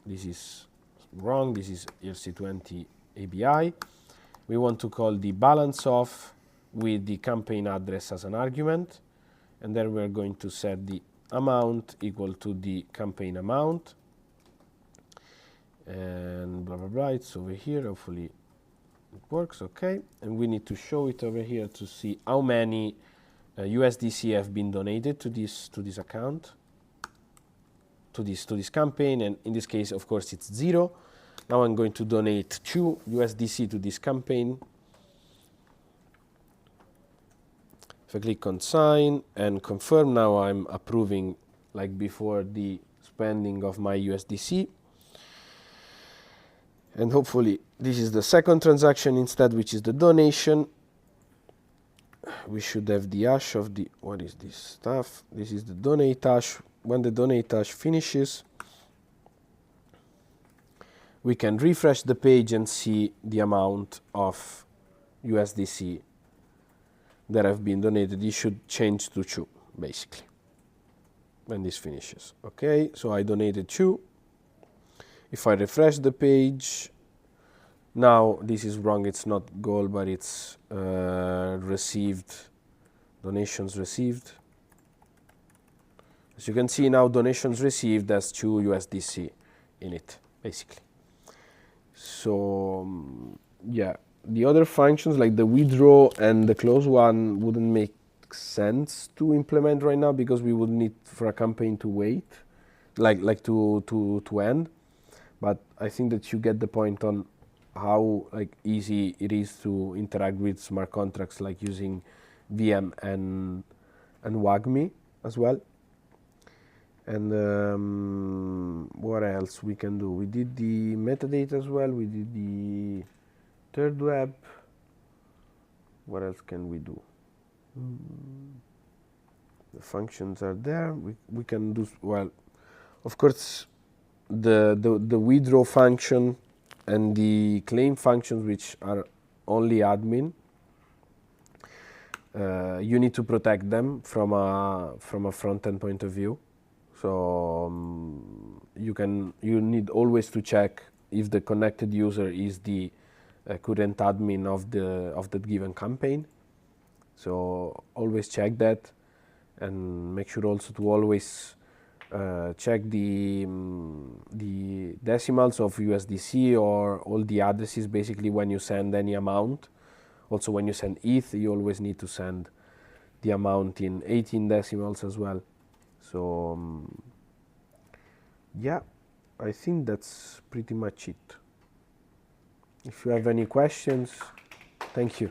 this is wrong, this is ERC20 ABI. We want to call the balance of with the campaign address as an argument, and then we're going to set the amount equal to the campaign amount, and blah blah blah. It's over here, hopefully it works. Okay, and we need to show it over here to see how many USDC have been donated to this account, to this campaign, and in this case of course it's 0. Now I'm going to donate 2 USDC to this campaign. If I click on sign and confirm, now I'm approving like before the spending of my USDC. And hopefully this is the second transaction instead, which is the donation. We should have the hash of the, what is this stuff? This is the donate hash. When the donate hash finishes, we can refresh the page and see the amount of USDC that have been donated. It should change to 2, basically, when this finishes. Okay, so I donated 2. If I refresh the page, now this is wrong, it's not goal, but it's received, donations received. As you can see now, donations received has 2 USDC in it, basically. So yeah, the other functions like the withdraw and the close one wouldn't make sense to implement right now, because we would need for a campaign to wait, like to end. But I think that you get the point on how like easy it is to interact with smart contracts, like using VM and WAGMI as well. And what else we can do? We did the metadata as well. We did the third web. What else can we do? The functions are there. We can do, well, of course, the withdraw function and the claim functions, which are only admin. You need to protect them from a front-end point of view. So you need always to check if the connected user is the current admin of that given campaign. So always check that, and make sure also to always check the decimals of USDC or all the addresses, basically, when you send any amount. Also, when you send ETH, you always need to send the amount in 18 decimals as well. So yeah, I think that's pretty much it. If you have any questions, thank you.